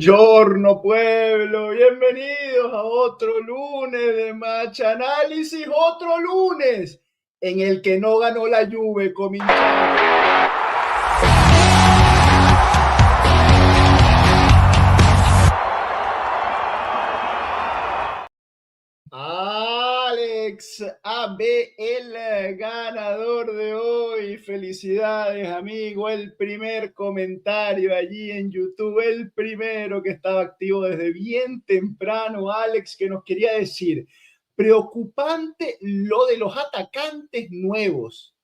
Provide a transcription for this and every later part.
Buongiorno pueblo, bienvenidos a otro lunes de Match Análisis, otro lunes en el que no ganó la Juve, cominciamo. Alex AB, el ganador de hoy. Felicidades, amigo. El primer comentario allí en YouTube, el primero que estaba activo desde bien temprano. Alex, que nos quería decir, preocupante lo de los atacantes nuevos.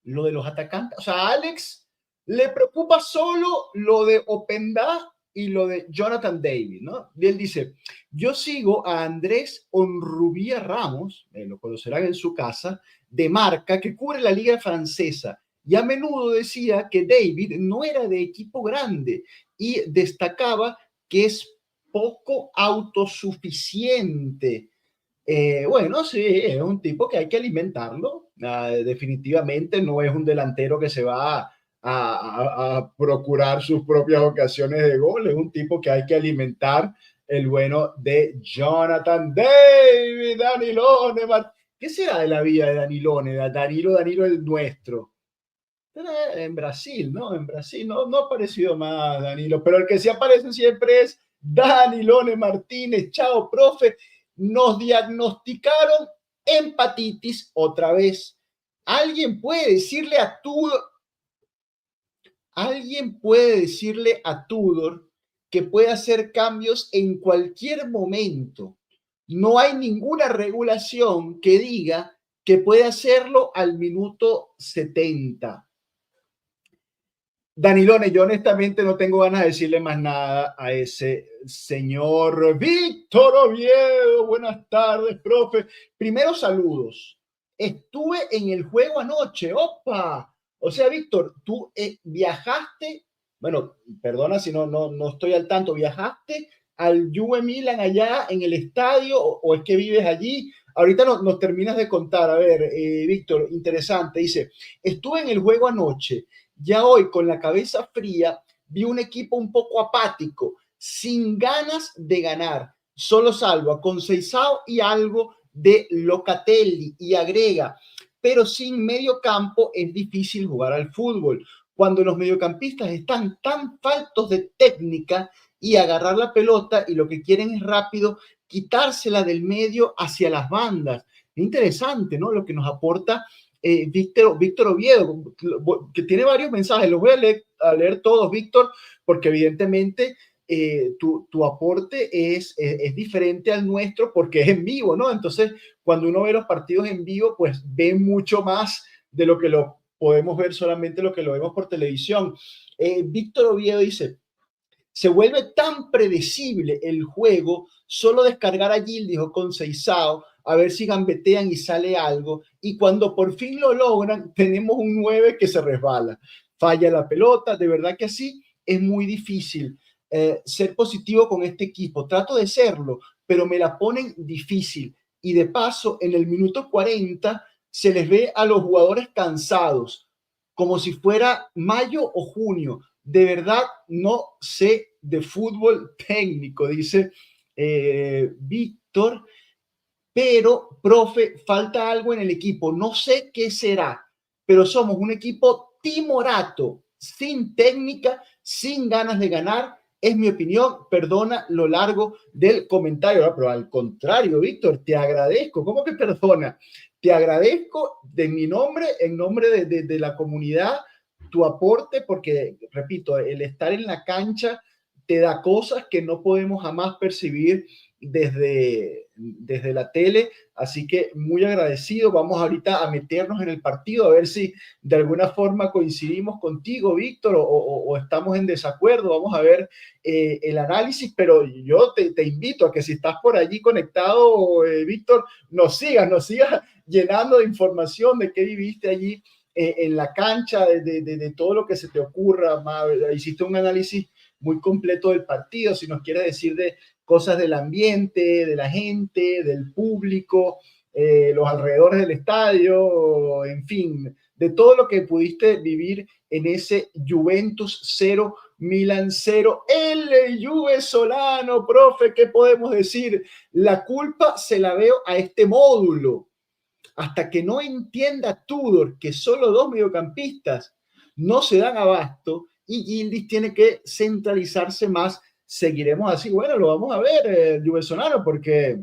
Lo de los atacantes, o sea, a Alex le preocupa solo lo de Openda y lo de Jonathan David, ¿no? Y él dice, yo sigo a Andrés Onrubia Ramos, lo conocerán en su casa, de Marca, que cubre la liga francesa, y a menudo decía que David no era de equipo grande y destacaba que es poco autosuficiente. Bueno, sí, es un tipo que hay que alimentarlo. Definitivamente no es un delantero que se va a procurar sus propias ocasiones de gol. Es un tipo que hay que alimentar. El bueno de Jonathan David, Danilone. ¿Qué será de la vida de Danilone? Danilo el nuestro. En Brasil, ¿no? En Brasil no ha aparecido más Danilo, pero el que sí aparece siempre es Danilone Martínez. Chao, profe. Nos diagnosticaron hepatitis otra vez. ¿Alguien puede decirle a Tudor, alguien puede decirle a Tudor que puede hacer cambios en cualquier momento? No hay ninguna regulación que diga que puede hacerlo al minuto 70. Danilone, yo honestamente no tengo ganas de decirle más nada a ese señor Víctor Oviedo. Buenas tardes, profe. Primero, saludos. Estuve en el juego anoche. ¡Opa! O sea, Víctor, tú viajaste, bueno, perdona si no estoy al tanto, ¿viajaste al Juve Milan allá en el estadio o es que vives allí? Ahorita nos terminas de contar. A ver, Víctor, interesante. Dice, estuve en el juego anoche. Ya hoy, con la cabeza fría, vi un equipo un poco apático, sin ganas de ganar. Solo salva con Seisao y algo de Locatelli, y agrega, pero sin medio campo es difícil jugar al fútbol. Cuando los mediocampistas están tan faltos de técnica y agarrar la pelota y lo que quieren es rápido, quitársela del medio hacia las bandas. Interesante, ¿no? Lo que nos aporta Víctor Oviedo, que tiene varios mensajes. Los voy a leer todos, Víctor, porque evidentemente tu aporte es diferente al nuestro porque es en vivo, ¿no? Entonces, cuando uno ve los partidos en vivo, pues ve mucho más de lo que lo podemos ver solamente lo que lo vemos por televisión. Víctor Oviedo dice, se vuelve tan predecible el juego, solo descargar a Gil, dijo con Seisao, a ver si gambetean y sale algo, y cuando por fin lo logran, tenemos un 9 que se resbala, falla la pelota, de verdad que así es muy difícil ser positivo con este equipo. Trato de serlo, pero me la ponen difícil, y de paso, en el minuto 40 se les ve a los jugadores cansados, como si fuera mayo o junio. De verdad no sé de fútbol técnico, dice Víctor, pero, profe, falta algo en el equipo. No sé qué será, pero somos un equipo timorato, sin técnica, sin ganas de ganar. Es mi opinión, perdona lo largo del comentario, pero al contrario, Víctor, te agradezco. ¿Cómo que perdona? Te agradezco de mi nombre, en nombre de la comunidad, tu aporte, porque, repito, el estar en la cancha te da cosas que no podemos jamás percibir desde la tele, así que muy agradecido. Vamos ahorita a meternos en el partido, a ver si de alguna forma coincidimos contigo, Víctor, o estamos en desacuerdo. Vamos a ver el análisis, pero yo te invito a que si estás por allí conectado, Víctor, nos sigas llenando de información de qué viviste allí en la cancha, de todo lo que se te ocurra. Hiciste un análisis muy completo del partido, si nos quieres decir de cosas del ambiente, de la gente, del público, los alrededores del estadio, en fin, de todo lo que pudiste vivir en ese Juventus 0, Milan 0, el Juve Solano, profe, ¿qué podemos decir? La culpa se la veo a este módulo. Hasta que no entienda Tudor que solo dos mediocampistas no se dan abasto y Gildis tiene que centralizarse más, seguiremos así. Bueno, lo vamos a ver, Juve Solano, porque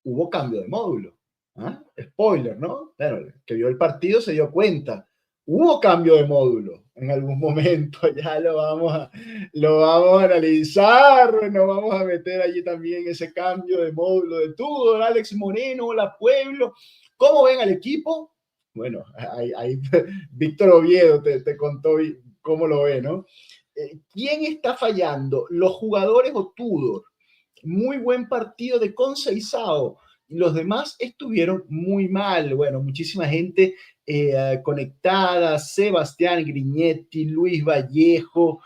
hubo cambio de módulo. ¿Ah? Spoiler, ¿no? Bueno, el que vio el partido se dio cuenta. Hubo cambio de módulo en algún momento, ya lo vamos a analizar, nos vamos a meter allí también ese cambio de módulo de Tudor, Alex Moreno, La Pueblo. ¿Cómo ven al equipo? Bueno, ahí Víctor Oviedo te contó cómo lo ve, ¿no? ¿Quién está fallando? ¿Los jugadores o Tudor? Muy buen partido de Conceição. Los demás estuvieron muy mal. Bueno, muchísima gente conectada, Sebastián Griñetti, Luis Vallejo,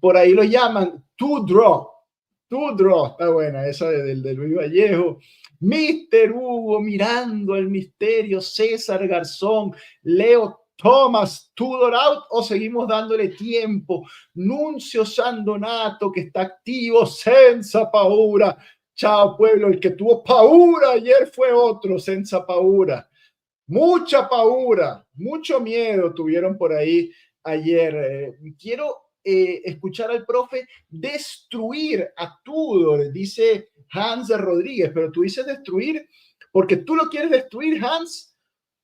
por ahí lo llaman to draw, está buena esa de Luis Vallejo. Mister Hugo mirando el misterio, César Garzón, Leo Thomas, Tudor out o seguimos dándole tiempo. Nuncio Sandonato que está activo, Senza Paura. Chao pueblo, el que tuvo Paura ayer fue otro, Senza Paura. Mucha paura, mucho miedo tuvieron por ahí ayer. Quiero escuchar al profe destruir a Tudor, dice Hans Rodríguez, pero tú dices destruir porque tú lo quieres destruir, Hans,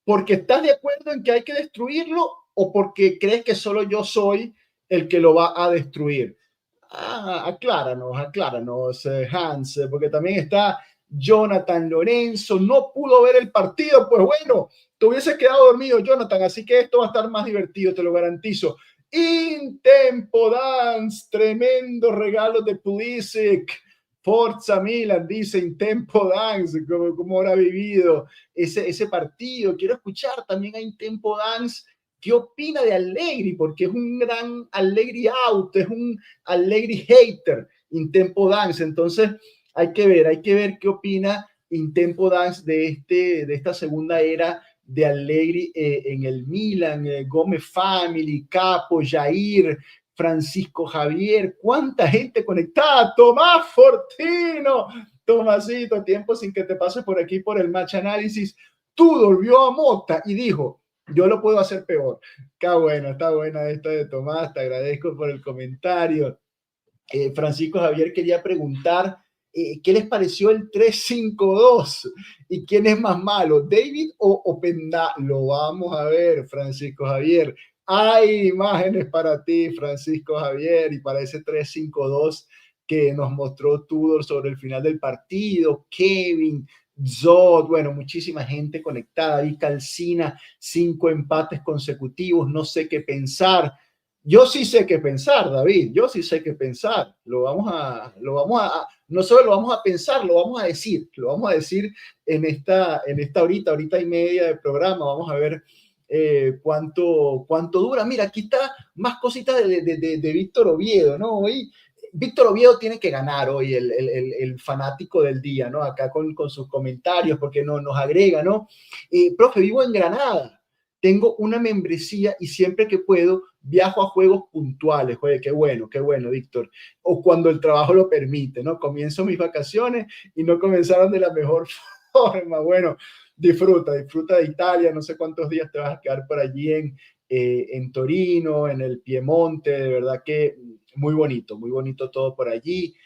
porque estás de acuerdo en que hay que destruirlo o porque crees que solo yo soy el que lo va a destruir. Acláranos, Hans, porque también está Jonathan Lorenzo, no pudo ver el partido, pues bueno, te hubiese quedado dormido, Jonathan, así que esto va a estar más divertido, te lo garantizo. In Tempo Dance, tremendo regalo de Pulisic. Forza Milan, dice In Tempo Dance, como habrá vivido ese partido. Quiero escuchar también a In Tempo Dance. ¿Qué opina de Allegri? Porque es un gran Allegri out, es un Allegri hater, In Tempo Dance. Entonces, hay que ver qué opina In Tempo Dance de esta segunda era de Allegri en el Milan, Gómez Family, Capo, Jair, Francisco Javier, cuánta gente conectada, Tomás Fortino, Tomasito, tiempo sin que te pases por aquí por el match análisis, Tudor vio a Mota y dijo, yo lo puedo hacer peor. Está buena esta de Tomás, te agradezco por el comentario. Francisco Javier quería preguntar ¿qué les pareció el 3-5-2? ¿Y quién es más malo, David o Openda? Lo vamos a ver, Francisco Javier. Hay imágenes para ti, Francisco Javier, y para ese 3-5-2 que nos mostró Tudor sobre el final del partido. Kevin, Zod, bueno, muchísima gente conectada. Y Calcina, 5 empates consecutivos, no sé qué pensar. Yo sí sé qué pensar, David, yo sí sé qué pensar. No solo lo vamos a pensar, lo vamos a decir en esta horita y media de programa. Vamos a ver cuánto dura. Mira, aquí está más cositas de Víctor Oviedo, ¿no? Hoy Víctor Oviedo tiene que ganar hoy el fanático del día, ¿no? Acá con sus comentarios, porque nos agrega, ¿no? Profe, vivo en Granada. Tengo una membresía y siempre que puedo viajo a juegos puntuales. Oye, qué bueno, Víctor. O cuando el trabajo lo permite, ¿no? Comienzo mis vacaciones y no comenzaron de la mejor forma. Bueno, disfruta de Italia. No sé cuántos días te vas a quedar por allí en Torino, en el Piemonte. De verdad que muy bonito todo por allí.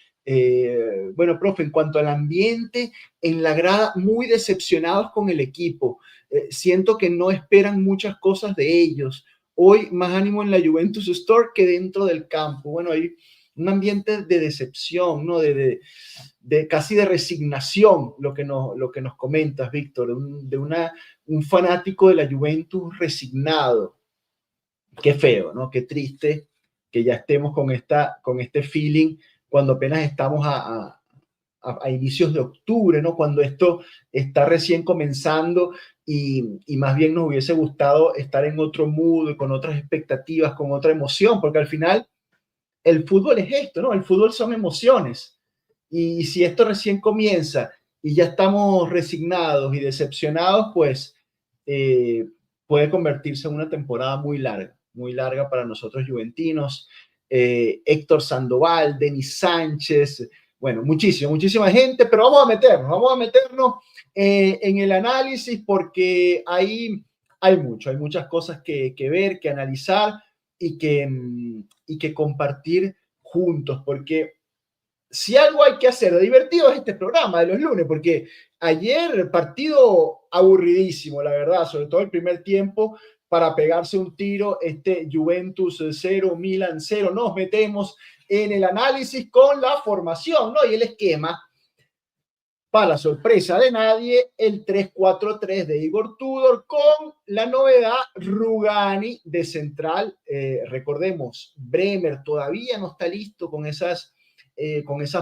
Bueno, profe, en cuanto al ambiente, en la grada, muy decepcionados con el equipo. Siento que no esperan muchas cosas de ellos. Hoy más ánimo en la Juventus Store que dentro del campo. Bueno, hay un ambiente de decepción, ¿no? De casi de resignación, lo que nos comentas, Víctor, un fanático de la Juventus resignado. Qué feo, ¿no? Qué triste que ya estemos con este feeling cuando apenas estamos a inicios de octubre, ¿no? Cuando esto está recién comenzando y más bien nos hubiese gustado estar en otro mood, con otras expectativas, con otra emoción, porque al final el fútbol es esto, ¿no? El fútbol son emociones. Y si esto recién comienza y ya estamos resignados y decepcionados, pues puede convertirse en una temporada muy larga para nosotros juventinos. Héctor Sandoval, Denis Sánchez, bueno, muchísima gente, pero vamos a meternos en el análisis porque hay muchas cosas que ver, que analizar y que compartir juntos, porque si algo hay que hacer de divertido es este programa de los lunes, porque ayer partido aburridísimo, la verdad, sobre todo el primer tiempo, para pegarse un tiro, este Juventus 0, Milan 0, nos metemos en el análisis con la formación, ¿no? Y el esquema, para la sorpresa de nadie, el 3-4-3 de Igor Tudor con la novedad Rugani de central. Recordemos, Bremer todavía no está listo con esas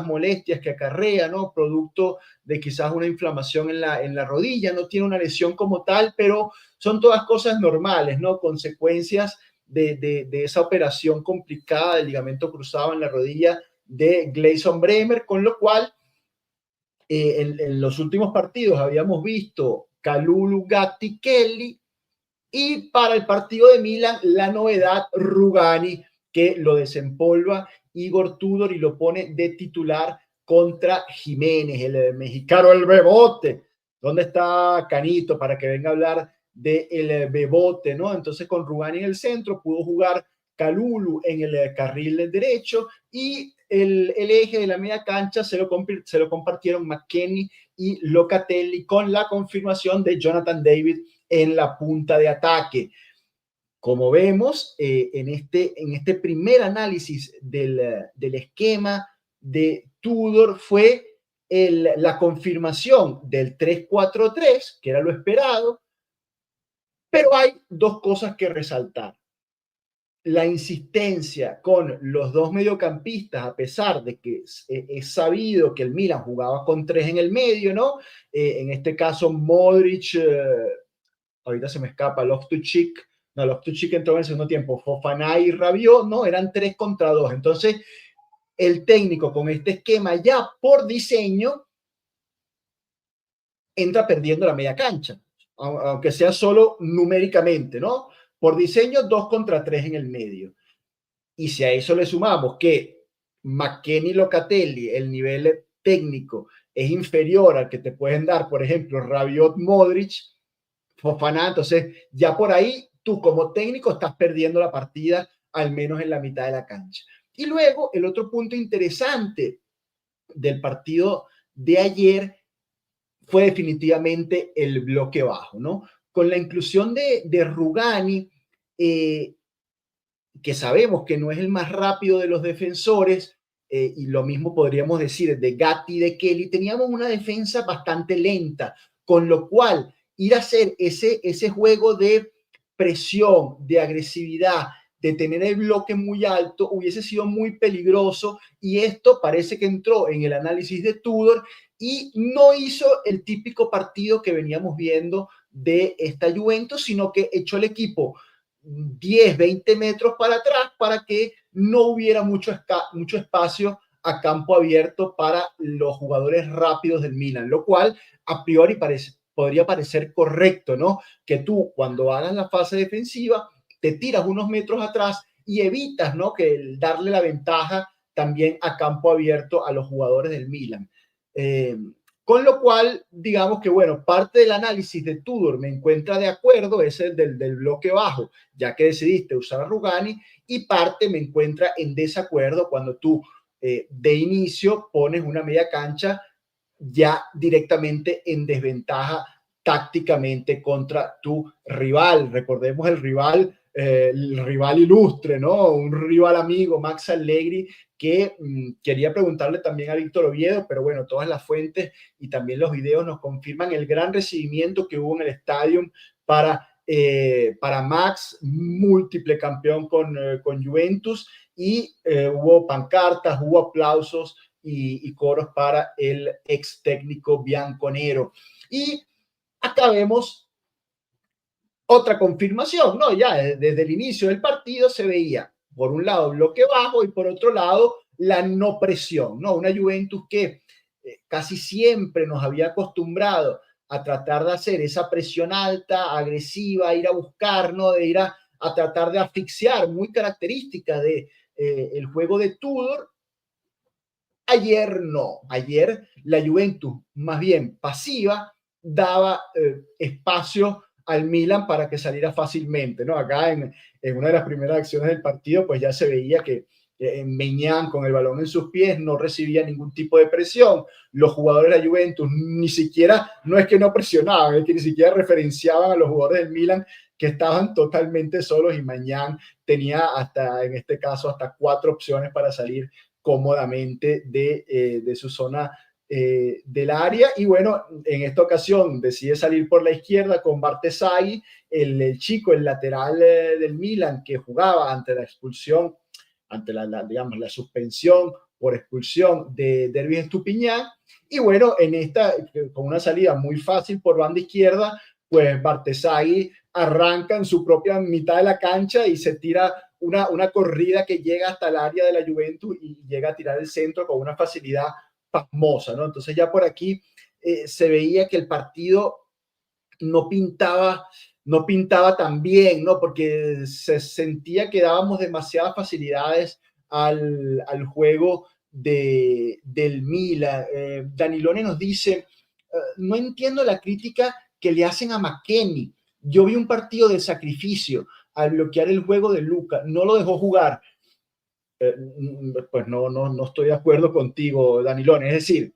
molestias que acarrea, ¿no? Producto de quizás una inflamación en la rodilla, no tiene una lesión como tal, pero son todas cosas normales, ¿no? Consecuencias de esa operación complicada del ligamento cruzado en la rodilla de Gleison Bremer, con lo cual en los últimos partidos habíamos visto Kalulu, Gatti, Kelly, y para el partido de Milan la novedad Rugani, que lo desempolva Igor Tudor y lo pone de titular contra Jiménez, el mexicano, el Bebote. ¿Dónde está Canito para que venga a hablar del Bebote, ¿no? Entonces con Rugani en el centro pudo jugar Kalulu en el carril derecho y el eje de la media cancha se lo compartieron McKennie y Locatelli, con la confirmación de Jonathan David en la punta de ataque. Como vemos, en este primer análisis del esquema de Tudor fue la confirmación del 3-4-3, que era lo esperado, pero hay dos cosas que resaltar. La insistencia con los dos mediocampistas, a pesar de que es sabido que el Milan jugaba con tres en el medio, ¿no? En este caso, Modric, ahorita se me escapa, Loftus-Cheek entró en el segundo tiempo, Fofana y Rabiot, ¿no? Eran 3 contra 2. Entonces, el técnico con este esquema ya por diseño entra perdiendo la media cancha, aunque sea solo numéricamente, ¿no? Por diseño, 2 contra 3 en el medio. Y si a eso le sumamos que McKennie y Locatelli, el nivel técnico es inferior al que te pueden dar, por ejemplo, Rabiot, Modric, Fofana, entonces ya por ahí tú como técnico estás perdiendo la partida, al menos en la mitad de la cancha. Y luego el otro punto interesante del partido de ayer fue definitivamente el bloque bajo, ¿no? Con la inclusión de Rugani, que sabemos que no es el más rápido de los defensores, y lo mismo podríamos decir de Gatti y de Kelly, teníamos una defensa bastante lenta, con lo cual ir a hacer ese juego de presión, de agresividad, de tener el bloque muy alto, hubiese sido muy peligroso, y esto parece que entró en el análisis de Tudor y no hizo el típico partido que veníamos viendo de esta Juventus, sino que echó el equipo 10, 20 metros para atrás para que no hubiera mucho espacio a campo abierto para los jugadores rápidos del Milan, lo cual a priori podría parecer correcto, ¿no? Que tú cuando hagas la fase defensiva te tiras unos metros atrás y evitas, ¿no? Que darle la ventaja también a campo abierto a los jugadores del Milan. Con lo cual, digamos que, bueno, parte del análisis de Tudor me encuentra de acuerdo, es el del bloque bajo, ya que decidiste usar a Rugani, y parte me encuentra en desacuerdo cuando tú de inicio pones una media cancha ya directamente en desventaja tácticamente contra tu rival. Recordemos el rival ilustre, ¿no? Un rival amigo, Max Allegri, que quería preguntarle también a Víctor Oviedo, pero bueno, todas las fuentes y también los videos nos confirman el gran recibimiento que hubo en el estadio para Max, múltiple campeón con Juventus, y hubo pancartas, hubo aplausos y coros para el ex técnico bianconero. Y acá vemos otra confirmación, ¿no? Ya desde el inicio del partido se veía, por un lado, bloque bajo y por otro lado, la no presión, ¿no? Una Juventus que casi siempre nos había acostumbrado a tratar de hacer esa presión alta, agresiva, ir a buscar, ¿no? De ir a tratar de asfixiar, muy característica el juego de Tudor. Ayer no, ayer la Juventus, más bien pasiva, daba espacio al Milan para que saliera fácilmente, ¿no? Acá en una de las primeras acciones del partido, pues ya se veía que Maignan con el balón en sus pies no recibía ningún tipo de presión. Los jugadores de la Juventus ni siquiera, no es que no presionaban, es que ni siquiera referenciaban a los jugadores del Milan que estaban totalmente solos y Maignan tenía hasta, en este caso, hasta 4 opciones para salir cómodamente de su zona del área. Y bueno, en esta ocasión decide salir por la izquierda con Bartesagui, el chico, el lateral del Milan que jugaba ante la expulsión, ante digamos, la suspensión por expulsión de Dervis Estupiñán. Y bueno, en esta, con una salida muy fácil por banda izquierda, pues Bartesagui arranca en su propia mitad de la cancha y se tira una corrida que llega hasta el área de la Juventus y llega a tirar el centro con una facilidad pasmosa, ¿no? Entonces ya por aquí se veía que el partido no pintaba, no pintaba tan bien, ¿no? Porque se sentía que dábamos demasiadas facilidades al juego del Milan. Danilone nos dice, no entiendo la crítica que le hacen a McKennie. Yo vi un partido de sacrificio al bloquear el juego de Luka, no lo dejó jugar. Pues no estoy de acuerdo contigo, Danilone. Es decir,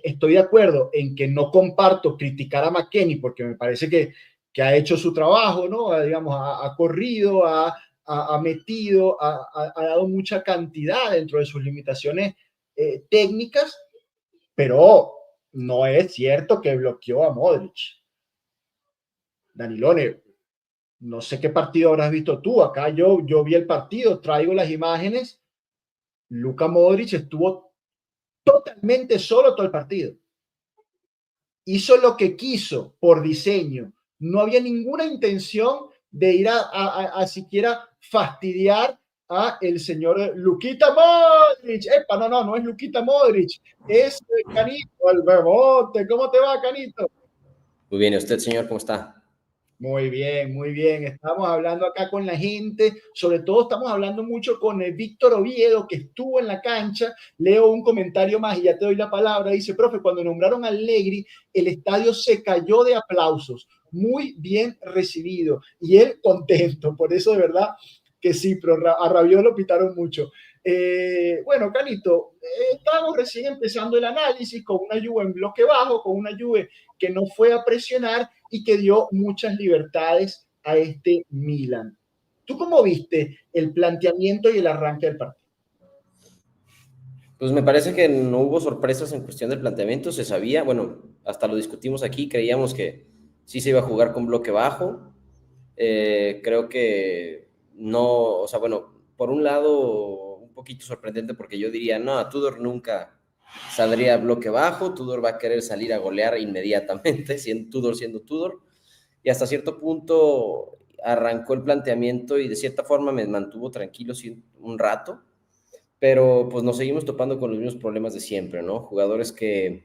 estoy de acuerdo en que no comparto criticar a McKennie porque me parece que ha hecho su trabajo, ¿no? Digamos, ha corrido, ha metido, ha dado mucha cantidad dentro de sus limitaciones técnicas, pero no es cierto que bloqueó a Modric. Danilone, no sé qué partido habrás visto tú. Acá yo vi el partido, traigo las imágenes. Luka Modric estuvo totalmente solo todo el partido. Hizo lo que quiso por diseño. No había ninguna intención de ir a siquiera fastidiar a el señor Luquita Modric. Epa, no es Luquita Modric, es Canito, el Bebote. ¿Cómo te va, Canito? Muy bien, ¿y usted, señor, cómo está? Muy bien, muy bien. Estamos hablando acá con la gente, sobre todo estamos hablando mucho con Víctor Oviedo, que estuvo en la cancha. Leo un comentario más y ya te doy la palabra. Dice, profe, cuando nombraron a Allegri, el estadio se cayó de aplausos. Muy bien recibido. Y él contento, por eso de verdad que sí, pero a Rabiot lo pitaron mucho. Bueno, Canito, estamos recién empezando el análisis con una Juve en bloque bajo, con una Juve que no fue a presionar y que dio muchas libertades a este Milan. ¿Tú cómo viste el planteamiento y el arranque del partido? Pues me parece que no hubo sorpresas en cuestión del planteamiento, se sabía, bueno, hasta lo discutimos aquí, creíamos que sí se iba a jugar con bloque bajo. Creo que no, o sea, bueno, por un lado, un poquito sorprendente porque yo diría, no, Tudor nunca saldría a bloque bajo, Tudor va a querer salir a golear inmediatamente, siendo Tudor, y hasta cierto punto arrancó el planteamiento y de cierta forma me mantuvo tranquilo un rato, pero pues nos seguimos topando con los mismos problemas de siempre, ¿no? Jugadores que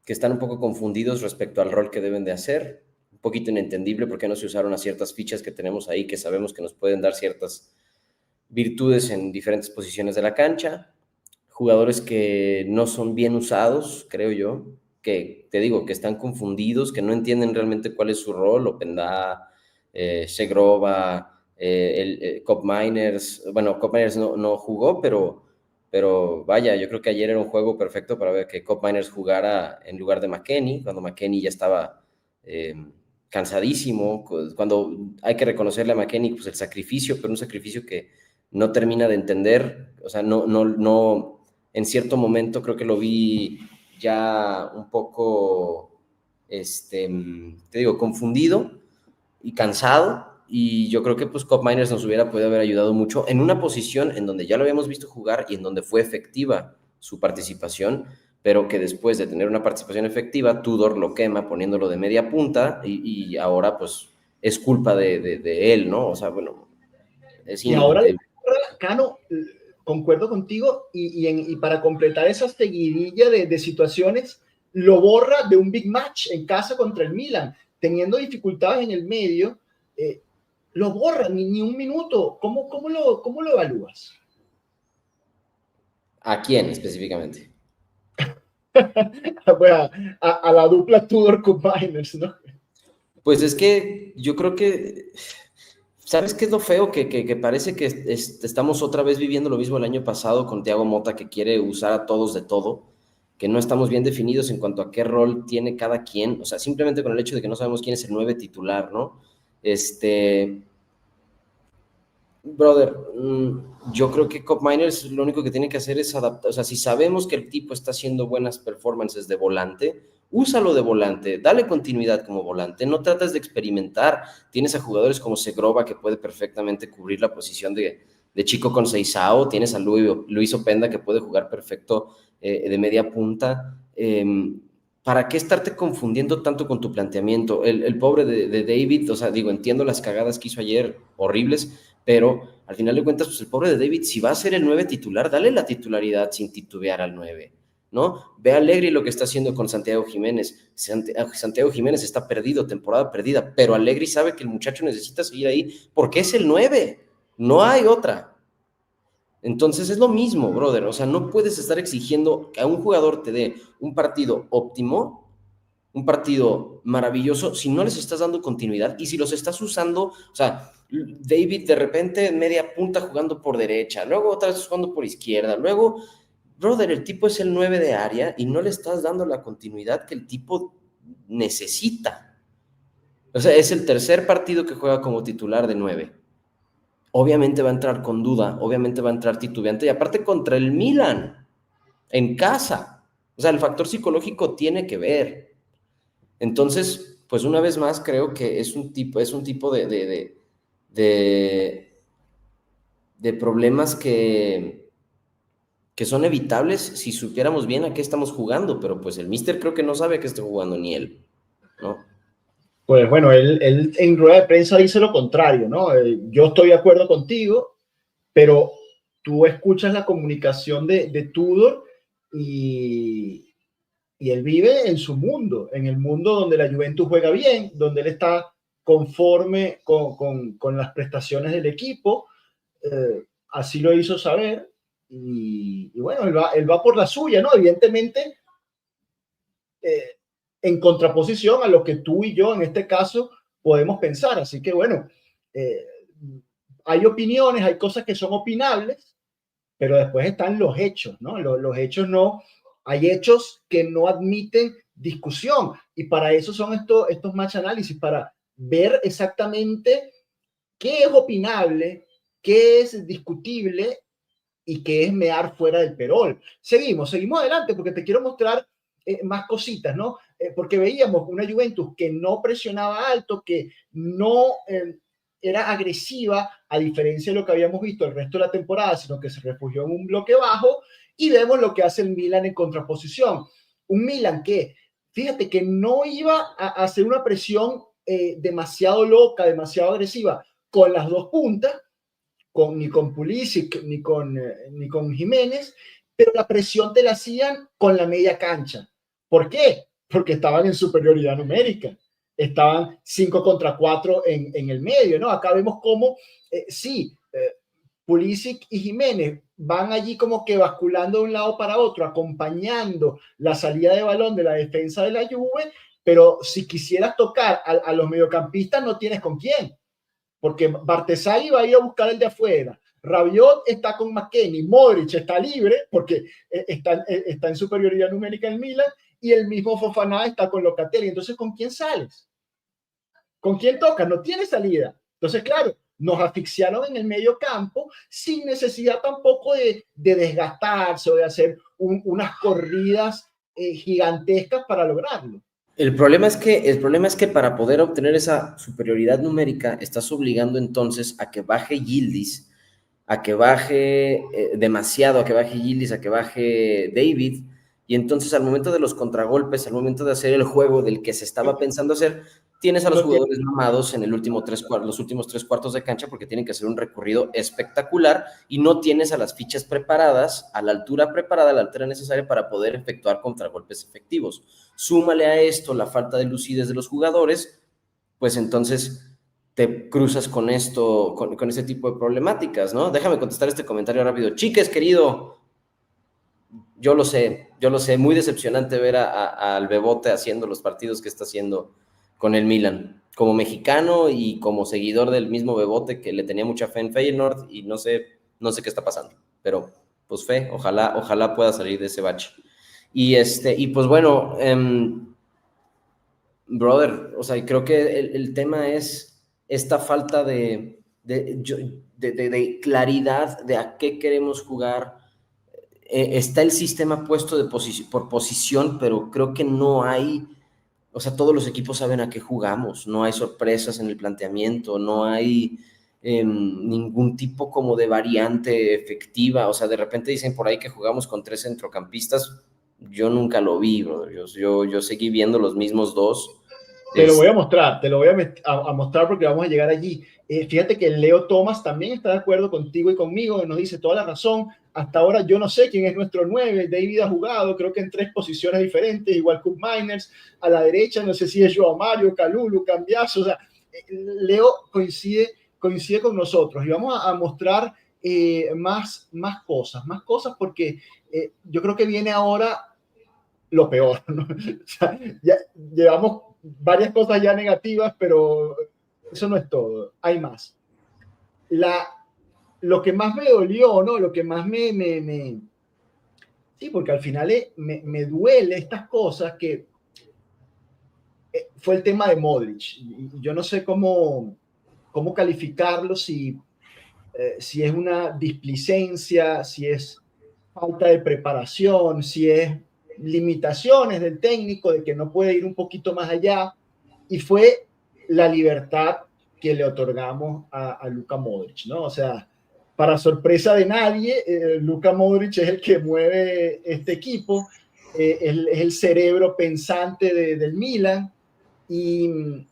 están un poco confundidos respecto al rol que deben de hacer, un poquito inentendible porque no se usaron a ciertas fichas que tenemos ahí que sabemos que nos pueden dar ciertas virtudes en diferentes posiciones de la cancha, jugadores que no son bien usados, creo yo, que te digo, que están confundidos, que no entienden realmente cuál es su rol, Openda, Segrova, Cop Miners, bueno, Cop Miners no jugó, pero vaya, yo creo que ayer era un juego perfecto para ver que Cop Miners jugara en lugar de McKennie, cuando McKennie ya estaba cansadísimo, cuando hay que reconocerle a McKennie pues, el sacrificio, pero un sacrificio que no termina de entender, o sea, no, en cierto momento creo que lo vi ya un poco, te digo, confundido y cansado, y yo creo que pues Cop Miners nos hubiera podido haber ayudado mucho en una posición en donde ya lo habíamos visto jugar y en donde fue efectiva su participación, pero que después de tener una participación efectiva, Tudor lo quema poniéndolo de media punta y ahora pues es culpa de él, ¿no? O sea, bueno, es Y ahora, indiscutible. Cano, concuerdo contigo y para completar esa seguidilla de situaciones, lo borra de un big match en casa contra el Milan, teniendo dificultades en el medio, lo borra ni un minuto. ¿Cómo lo evalúas? ¿A quién específicamente? Bueno, a la dupla Tudor con Miners, ¿no? Pues es que yo creo que, ¿sabes qué es lo feo? Que parece que estamos otra vez viviendo lo mismo el año pasado con Thiago Motta, que quiere usar a todos de todo, que no estamos bien definidos en cuanto a qué rol tiene cada quien, o sea, simplemente con el hecho de que no sabemos quién es el 9 titular, ¿no? Brother, yo creo que Cop Miners lo único que tiene que hacer es adaptar, o sea, si sabemos que el tipo está haciendo buenas performances de volante, úsalo de volante, dale continuidad como volante, no trates de experimentar. Tienes a jugadores como Segrova, que puede perfectamente cubrir la posición de Chico Conceizao, tienes a Luis Openda, que puede jugar perfecto de media punta. ¿Para qué estarte confundiendo tanto con tu planteamiento? El pobre de David, o sea, digo, entiendo las cagadas que hizo ayer, horribles, pero al final de cuentas, pues el pobre de David, si va a ser el 9 titular, dale la titularidad sin titubear al 9, ¿no? Ve a Allegri lo que está haciendo con Santiago Jiménez. Santiago Jiménez está perdido, temporada perdida, pero Allegri sabe que el muchacho necesita seguir ahí porque es el 9, no hay otra. Entonces es lo mismo, brother, o sea, no puedes estar exigiendo que a un jugador te dé un partido óptimo, un partido maravilloso, si no les estás dando continuidad y si los estás usando, o sea, David de repente en media punta jugando por derecha, luego otra vez jugando por izquierda, luego, brother, el tipo es el 9 de área y no le estás dando la continuidad que el tipo necesita. O sea, es el tercer partido que juega como titular de 9. Obviamente va a entrar con duda, obviamente va a entrar titubeante y aparte contra el Milan, en casa. O sea, el factor psicológico tiene que ver. Entonces, pues una vez más creo que es un tipo de problemas que son evitables si supiéramos bien a qué estamos jugando, pero pues el Mister creo que no sabe a qué está jugando ni él, ¿no? Pues bueno, él en rueda de prensa dice lo contrario, ¿no? Yo estoy de acuerdo contigo, pero tú escuchas la comunicación de Tudor y, y él vive en su mundo, en el mundo donde la Juventus juega bien, donde él está conforme con las prestaciones del equipo, así lo hizo saber, y bueno, él va por la suya, ¿no? Evidentemente, eh, en contraposición a lo que tú y yo en este caso podemos pensar, así que bueno, eh, hay opiniones, hay cosas que son opinables, pero después están los hechos, ¿no? Los hechos no, hay hechos que no admiten discusión y para eso son estos match análisis, para ver exactamente qué es opinable, qué es discutible y qué es mear fuera del perol. Seguimos adelante porque te quiero mostrar más cositas, ¿no? Porque veíamos una Juventus que no presionaba alto, que no era agresiva, a diferencia de lo que habíamos visto el resto de la temporada, sino que se refugió en un bloque bajo, y vemos lo que hace el Milan en contraposición. Un Milan que, fíjate, que no iba a hacer una presión demasiado loca, demasiado agresiva con las dos puntas, ni con Pulisic, ni con Jiménez, pero la presión te la hacían con la media cancha. ¿Por qué? Porque estaban en superioridad numérica. Estaban 5 contra 4 en el medio, ¿no? Acá vemos cómo, sí, Pulisic y Jiménez van allí como que basculando de un lado para otro, acompañando la salida de balón de la defensa de la Juve, pero si quisieras tocar a los mediocampistas no tienes con quién, porque Bartesagui va a ir a buscar el de afuera. Rabiot está con McKennie, Modric está libre porque está en superioridad numérica en Milan y el mismo Fofana está con Locatelli. Entonces, ¿con quién sales? ¿Con quién tocas? No tiene salida. Entonces, claro, nos asfixiaron en el medio campo sin necesidad tampoco de desgastarse o de hacer unas corridas gigantescas para lograrlo. El problema es que para poder obtener esa superioridad numérica, estás obligando entonces a que baje Yildiz, a que baje demasiado, a que baje Yildiz, a que baje David, y entonces al momento de los contragolpes, al momento de hacer el juego del que se estaba pensando hacer, tienes a los No tiene. jugadores mamados en los últimos 3 cuartos de cancha porque tienen que hacer un recorrido espectacular y no tienes a las fichas preparadas, a la altura preparada, a la altura necesaria para poder efectuar contragolpes efectivos. Súmale a esto la falta de lucidez de los jugadores, pues entonces te cruzas con esto, con este tipo de problemáticas, ¿no? Déjame contestar este comentario rápido. Chiques, querido, Yo lo sé, muy decepcionante ver al Bebote haciendo los partidos que está haciendo con el Milan. Como mexicano y como seguidor del mismo Bebote, que le tenía mucha fe en Feyenoord, y no sé qué está pasando, pero pues fe, ojalá pueda salir de ese bache. Y pues bueno, brother, o sea, creo que el tema es esta falta de claridad de a qué queremos jugar. Está el sistema puesto por posición, pero creo que no hay, o sea, todos los equipos saben a qué jugamos, no hay sorpresas en el planteamiento, no hay ningún tipo como de variante efectiva, o sea, de repente dicen por ahí que jugamos con 3 centrocampistas, yo nunca lo vi, bro. Yo seguí viendo los mismos dos. Te lo voy Es, a mostrar, te lo voy a mostrar porque vamos a llegar allí. Fíjate que Leo Thomas también está de acuerdo contigo y conmigo, nos dice toda la razón. Hasta ahora yo no sé quién es nuestro 9. David ha jugado, creo que en 3 posiciones diferentes, igual Cook Miners. A la derecha, no sé si es Joao Mario, Calulu, Cambiaso. O sea, Leo coincide con nosotros y vamos a mostrar más cosas porque yo creo que viene ahora lo peor, ¿no? O sea, ya llevamos varias cosas ya negativas, pero eso no es todo, hay más. La, lo que más me dolió, ¿no? Lo que más sí, porque al final me duele estas cosas que fue el tema de Modric. Y yo no sé cómo calificarlo, si es una displicencia, si es falta de preparación, si es limitaciones del técnico, de que no puede ir un poquito más allá, y fue la libertad que le otorgamos a Luka Modric, ¿no? O sea, para sorpresa de nadie, Luka Modric es el que mueve este equipo, es el cerebro pensante del Milan, y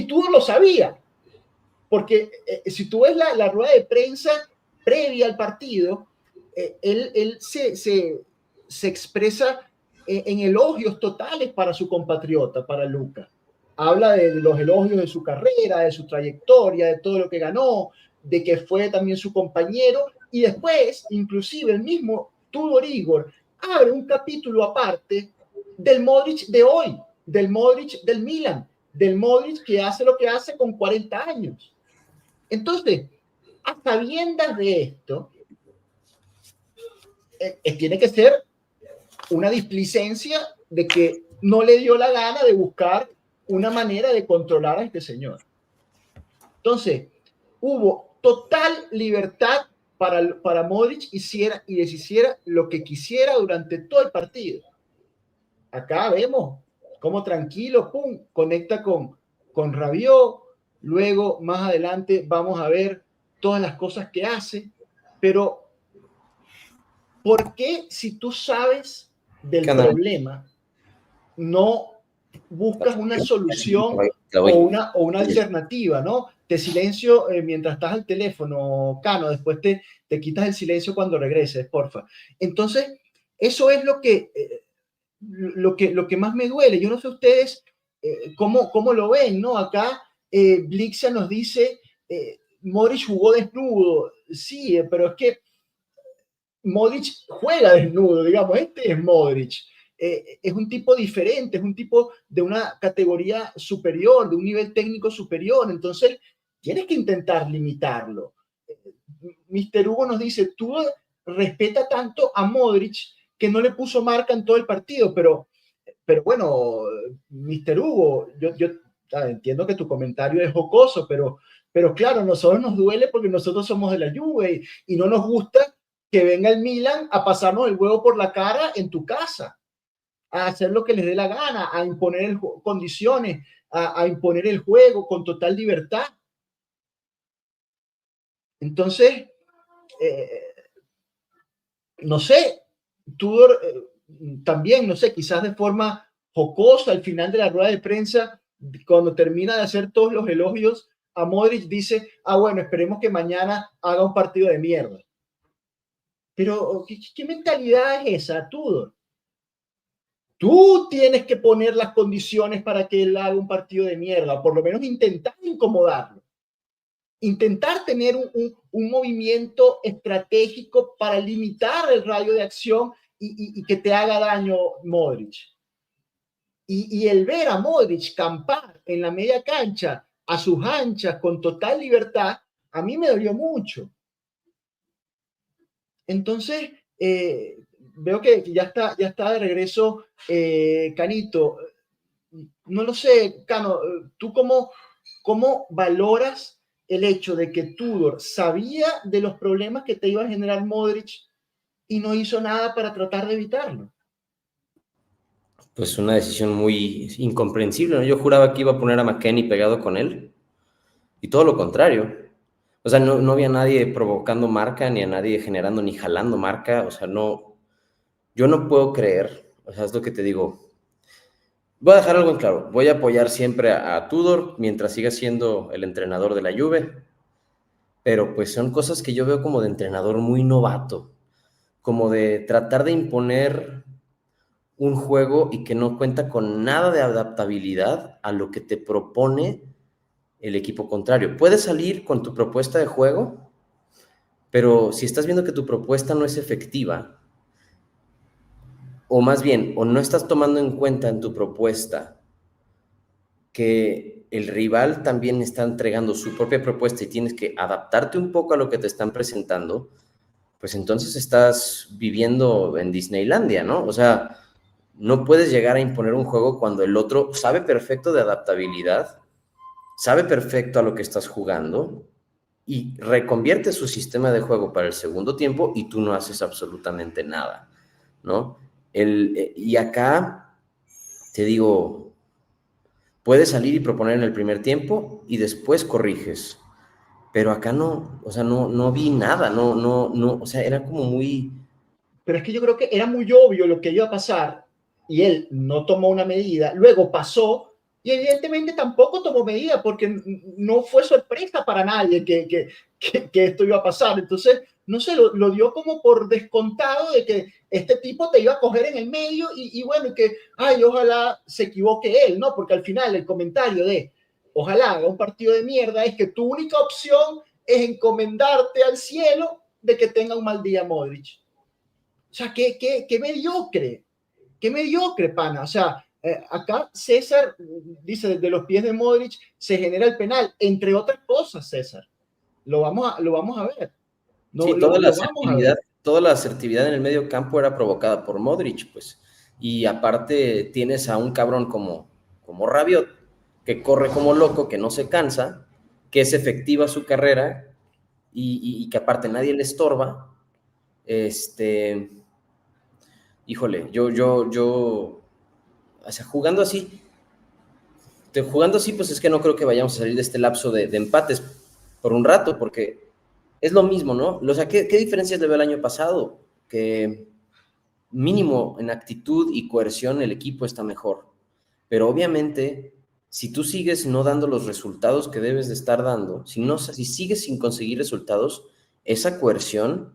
tú no lo sabías, porque si tú ves la rueda de prensa previa al partido, él se expresa en elogios totales para su compatriota, para Luca. Habla de los elogios de su carrera, de su trayectoria, de todo lo que ganó, de que fue también su compañero, y después, inclusive el mismo Tudor Igor abre un capítulo aparte del Modric de hoy, del Modric del Milan, del Modric que hace lo que hace con 40 años. Entonces, a sabiendas de esto, tiene que ser una displicencia de que no le dio la gana de buscar una manera de controlar a este señor. Entonces, hubo total libertad para Modric hiciera y deshiciera lo que quisiera durante todo el partido. Acá vemos cómo tranquilo, pum, conecta con Rabiot. Luego, más adelante, vamos a ver todas las cosas que hace. Pero, ¿por qué si tú sabes del problema, no buscas una solución o una alternativa, ¿no? Te silencio mientras estás al teléfono, Cano, después te quitas el silencio cuando regreses, porfa. Entonces, eso es lo que más me duele. Yo no sé ustedes cómo lo ven, ¿no? Acá Blixia nos dice, Modric jugó desnudo. Sí, pero es que Modric juega desnudo, digamos, este es Modric. Es un tipo diferente, es un tipo de una categoría superior, de un nivel técnico superior, entonces tienes que intentar limitarlo. Mr. Hugo nos dice, tú respeta tanto a Modric que no le puso marca en todo el partido, pero bueno, Mr. Hugo, yo entiendo que tu comentario es jocoso, pero claro, a nosotros nos duele porque nosotros somos de la Juve y no nos gusta que venga el Milan a pasarnos el huevo por la cara en tu casa, a hacer lo que les dé la gana, a imponer condiciones, a imponer el juego con total libertad. Entonces, eh, no sé, Tudor también, no sé, quizás de forma jocosa al final de la rueda de prensa, cuando termina de hacer todos los elogios a Modric, dice, bueno, esperemos que mañana haga un partido de mierda. Pero, ¿qué mentalidad es esa, Tudor? Tú tienes que poner las condiciones para que él haga un partido de mierda, por lo menos intentar incomodarlo. Intentar tener un movimiento estratégico para limitar el radio de acción y que te haga daño Modric. Y el ver a Modric campar en la media cancha a sus anchas con total libertad, a mí me dolió mucho. Entonces, veo que ya está de regreso Canito. No lo sé, Cano, ¿tú cómo valoras el hecho de que Tudor sabía de los problemas que te iba a generar Modric y no hizo nada para tratar de evitarlo? Pues una decisión muy incomprensible, ¿no? Yo juraba que iba a poner a McKennie pegado con él y todo lo contrario. O sea, no había nadie provocando marca, ni a nadie generando, ni jalando marca. O sea, no, yo no puedo creer, o sea, es lo que te digo. Voy a dejar algo en claro, voy a apoyar siempre a Tudor mientras siga siendo el entrenador de la Juve, pero pues son cosas que yo veo como de entrenador muy novato, como de tratar de imponer un juego y que no cuenta con nada de adaptabilidad a lo que te propone el equipo contrario. Puedes salir con tu propuesta de juego, pero si estás viendo que tu propuesta no es efectiva, o más bien, o no estás tomando en cuenta en tu propuesta que el rival también está entregando su propia propuesta y tienes que adaptarte un poco a lo que te están presentando, pues entonces estás viviendo en Disneylandia, ¿no? O sea, no puedes llegar a imponer un juego cuando el otro sabe perfecto de adaptabilidad, sabe perfecto a lo que estás jugando y reconvierte su sistema de juego para el segundo tiempo y tú no haces absolutamente nada, ¿no? Y acá, te digo, puedes salir y proponer en el primer tiempo y después corriges, pero acá no, o sea, no vi nada, no, o sea, era como muy... Pero es que yo creo que era muy obvio lo que iba a pasar y él no tomó una medida, luego pasó y evidentemente tampoco tomó medida porque no fue sorpresa para nadie que esto iba a pasar. Entonces, no sé, lo dio como por descontado de que este tipo te iba a coger en el medio y bueno, que, ay, ojalá se equivoque él, ¿no? Porque al final el comentario de, ojalá haga un partido de mierda, es que tu única opción es encomendarte al cielo de que tenga un mal día Modric. O sea, qué mediocre, pana. O sea, acá César dice, desde los pies de Modric se genera el penal, entre otras cosas, César. Lo vamos a ver. No, Sí, toda la lo vamos a asertividad, ver. toda la asertividad en el medio campo era provocada por Modric, pues. Y aparte tienes a un cabrón como Rabiot, que corre como loco, que no se cansa, que es efectiva su carrera y que aparte nadie le estorba. Híjole, o sea, jugando así, pues es que no creo que vayamos a salir de este lapso de empates por un rato, porque es lo mismo, ¿no? O sea, ¿qué diferencias le veo el año pasado? Que mínimo en actitud y coerción el equipo está mejor. Pero obviamente, si tú sigues no dando los resultados que debes de estar dando, si sigues sin conseguir resultados, esa coerción,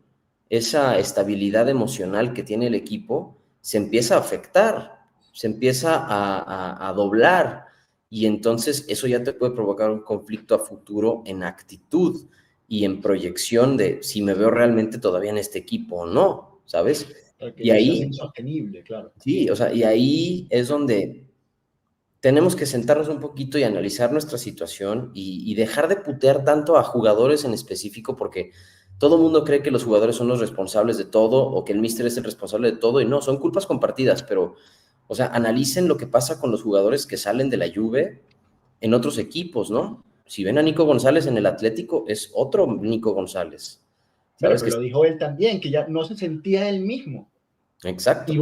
esa estabilidad emocional que tiene el equipo, se empieza a afectar, se empieza a doblar. Y entonces eso ya te puede provocar un conflicto a futuro en actitud y en proyección de si me veo realmente todavía en este equipo o no, ¿sabes? Para que Y no sea ahí, insostenible, claro. sí, o sea, y ahí es donde tenemos que sentarnos un poquito y analizar nuestra situación y dejar de putear tanto a jugadores en específico, porque todo el mundo cree que los jugadores son los responsables de todo o que el míster es el responsable de todo, y no, son culpas compartidas, pero, o sea, analicen lo que pasa con los jugadores que salen de la Juve en otros equipos, ¿no? Si ven a Nico González en el Atlético, es otro Nico González, Bueno, ¿sabes? pero lo dijo él también, que ya no se sentía él mismo. Exacto. Y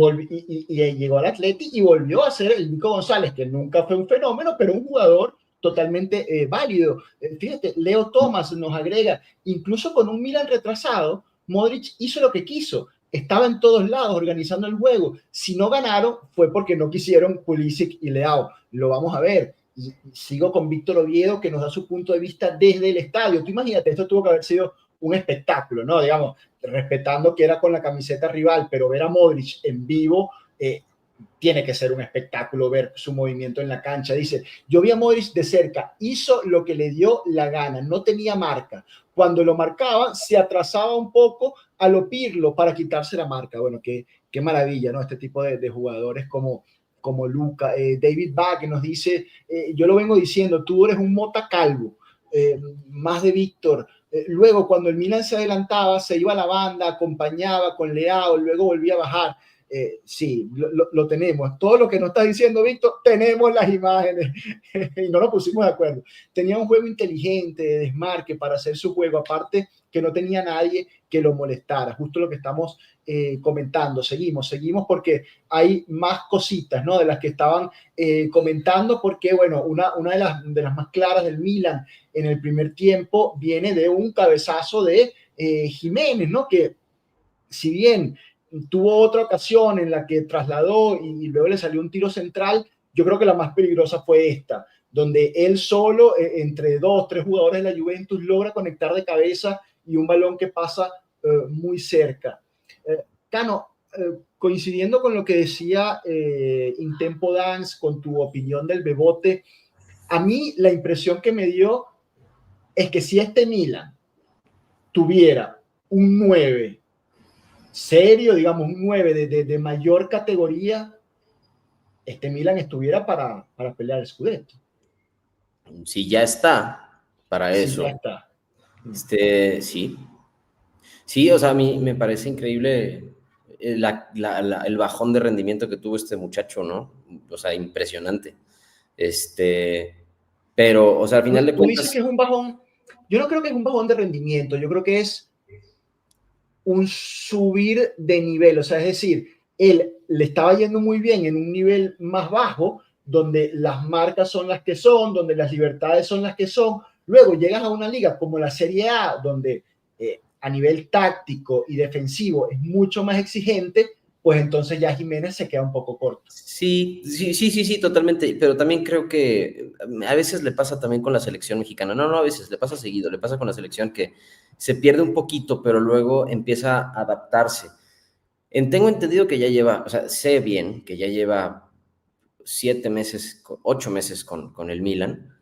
llegó al Atleti y volvió a ser el Nico González, que nunca fue un fenómeno, pero un jugador totalmente válido. Fíjate, Leo Thomas nos agrega, incluso con un Milan retrasado, Modric hizo lo que quiso, estaba en todos lados organizando el juego. Si no ganaron fue porque no quisieron Pulisic y Leao. Lo vamos a ver. Y sigo con Víctor Oviedo, que nos da su punto de vista desde el estadio. Tú imagínate, esto tuvo que haber sido un espectáculo, ¿no? Digamos, respetando que era con la camiseta rival, pero ver a Modric en vivo, tiene que ser un espectáculo ver su movimiento en la cancha. Dice, yo vi a Modric de cerca, hizo lo que le dio la gana, no tenía marca. Cuando lo marcaba, se atrasaba un poco a lo Pirlo para quitarse la marca. Bueno, qué maravilla, ¿no? Este tipo de jugadores como Luca. David Bach nos dice, yo lo vengo diciendo, tú eres un Mota calvo, más de Víctor. Luego, cuando el Milan se adelantaba, se iba a la banda, acompañaba con Leao, luego volvía a bajar. Sí, lo tenemos. Todo lo que nos está diciendo Víctor, tenemos las imágenes y no nos pusimos de acuerdo. Tenía un juego inteligente de desmarque para hacer su juego, aparte que no tenía nadie que lo molestara. Justo lo que estamos comentando. Seguimos porque hay más cositas, ¿no? De las que estaban comentando, porque, bueno, una de las más claras del Milan en el primer tiempo viene de un cabezazo de Jiménez, ¿no? Que si bien tuvo otra ocasión en la que trasladó y luego le salió un tiro central, yo creo que la más peligrosa fue esta, donde él solo, entre dos, tres jugadores de la Juventus, logra conectar de cabeza y un balón que pasa muy cerca. Cano, coincidiendo con lo que decía Intempo Dance, con tu opinión del Bebote, a mí la impresión que me dio es que si este Milan tuviera un 9 serio, digamos, un 9 de mayor categoría, este Milan estuviera para pelear el Scudetto. Si ya está para eso. Sí, ya está. Sí. Sí, o sea, a mí me parece increíble el bajón de rendimiento que tuvo este muchacho, ¿no? O sea, impresionante. Pero, o sea, al final de Tú cuentas... dices que es un bajón, yo no creo que es un bajón de rendimiento, yo creo que es un subir de nivel, o sea, es decir, él le estaba yendo muy bien en un nivel más bajo, donde las marcas son las que son, donde las libertades son las que son. Luego llegas a una liga como la Serie A, donde a nivel táctico y defensivo es mucho más exigente, pues entonces ya Jiménez se queda un poco corto. Sí, totalmente, pero también creo que a veces le pasa también con la selección mexicana, no, a veces le pasa seguido, le pasa con la selección que se pierde un poquito, pero luego empieza a adaptarse. Tengo entendido que ya lleva, o sea, sé bien que ya lleva 7 meses, 8 meses con el Milan,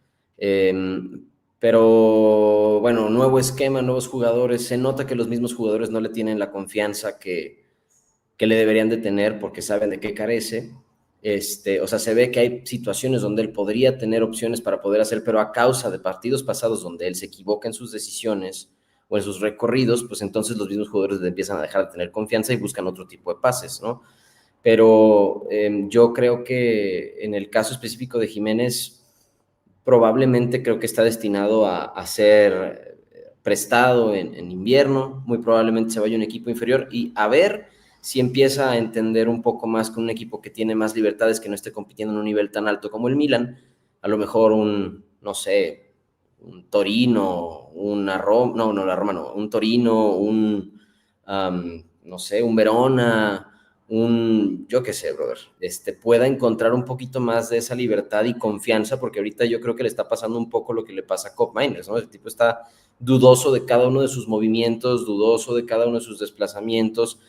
pero bueno, nuevo esquema, nuevos jugadores, se nota que los mismos jugadores no le tienen la confianza que le deberían de tener porque saben de qué carece. O sea, se ve que hay situaciones donde él podría tener opciones para poder hacer, pero a causa de partidos pasados donde él se equivoca en sus decisiones o en sus recorridos, pues entonces los mismos jugadores le empiezan a dejar de tener confianza y buscan otro tipo de pases, ¿no? Pero yo creo que en el caso específico de Jiménez, probablemente creo que está destinado a ser prestado en invierno, muy probablemente se vaya a un equipo inferior y a ver si empieza a entender un poco más con un equipo que tiene más libertades, que no esté compitiendo en un nivel tan alto como el Milan, a lo mejor no sé, un Torino, una Roma, no, la Roma no, un Torino, no sé, un Verona, yo qué sé, brother, pueda encontrar un poquito más de esa libertad y confianza, porque ahorita yo creo que le está pasando un poco lo que le pasa a Koopmeiners, ¿no? El tipo está dudoso de cada uno de sus movimientos, dudoso de cada uno de sus desplazamientos.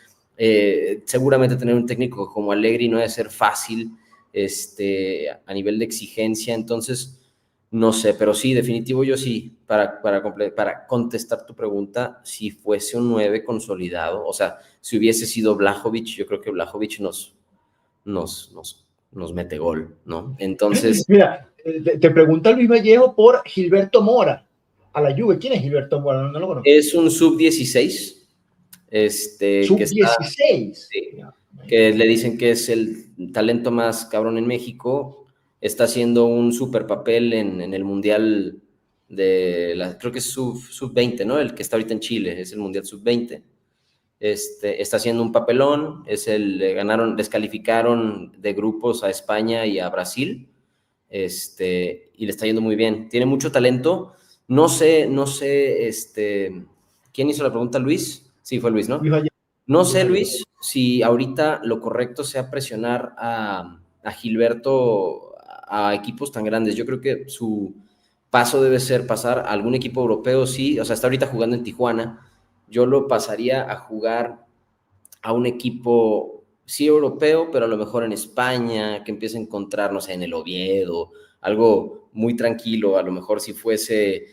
Seguramente tener un técnico como Allegri no debe ser fácil a nivel de exigencia, entonces no sé, pero sí, definitivo yo sí, para contestar tu pregunta, si fuese un 9 consolidado, o sea, si hubiese sido Vlahovic, yo creo que Vlahovic nos mete gol, ¿no? Entonces... Mira, te pregunta Luis Vallejo por Gilberto Mora, a la Juve. ¿Quién es Gilberto Mora? No lo conozco. Es un sub-16, sub-16. Que le dicen que es el talento más cabrón en México, está haciendo un super papel en el Mundial creo que es sub-20, ¿no? El que está ahorita en Chile, es el Mundial sub-20. Está haciendo un papelón, les calificaron de grupos a España y a Brasil, y le está yendo muy bien. Tiene mucho talento. No sé, ¿quién hizo la pregunta? ¿Luis? Sí, fue Luis, ¿no? No sé, Luis, si ahorita lo correcto sea presionar a Gilberto a equipos tan grandes. Yo creo que su paso debe ser pasar a algún equipo europeo, sí. O sea, está ahorita jugando en Tijuana. Yo lo pasaría a jugar a un equipo sí europeo, pero a lo mejor en España, que empiece a encontrar, no sé, en el Oviedo, algo muy tranquilo, a lo mejor si fuese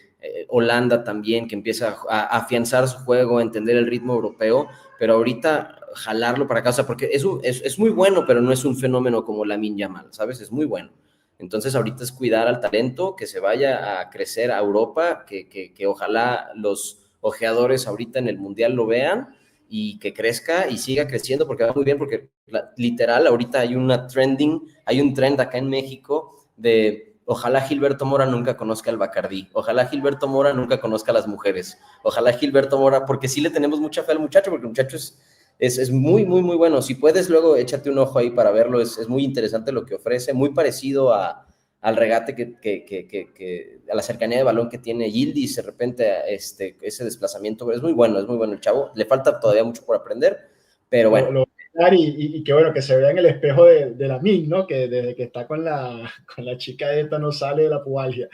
Holanda también, que empieza a afianzar su juego, a entender el ritmo europeo, pero ahorita jalarlo para casa, porque es muy bueno, pero no es un fenómeno como Lamine Yamal, ¿sabes? Es muy bueno. Entonces ahorita es cuidar al talento, que se vaya a crecer a Europa, que ojalá los ojeadores ahorita en el Mundial lo vean y que crezca y siga creciendo porque va muy bien, porque literal ahorita hay hay un trend acá en México de ojalá Gilberto Mora nunca conozca el Bacardí, ojalá Gilberto Mora nunca conozca a las mujeres, ojalá Gilberto Mora, porque sí le tenemos mucha fe al muchacho, porque el muchacho es muy, muy, muy bueno. Si puedes, luego échate un ojo ahí para verlo, es muy interesante lo que ofrece, muy parecido al regate a la cercanía de balón que tiene Yildiz, de repente ese desplazamiento, es muy bueno el chavo, le falta todavía mucho por aprender, pero bueno. Y que bueno, que se vea en el espejo de la MIN, ¿no? Que desde que está con la chica esta no sale de la pubalgia.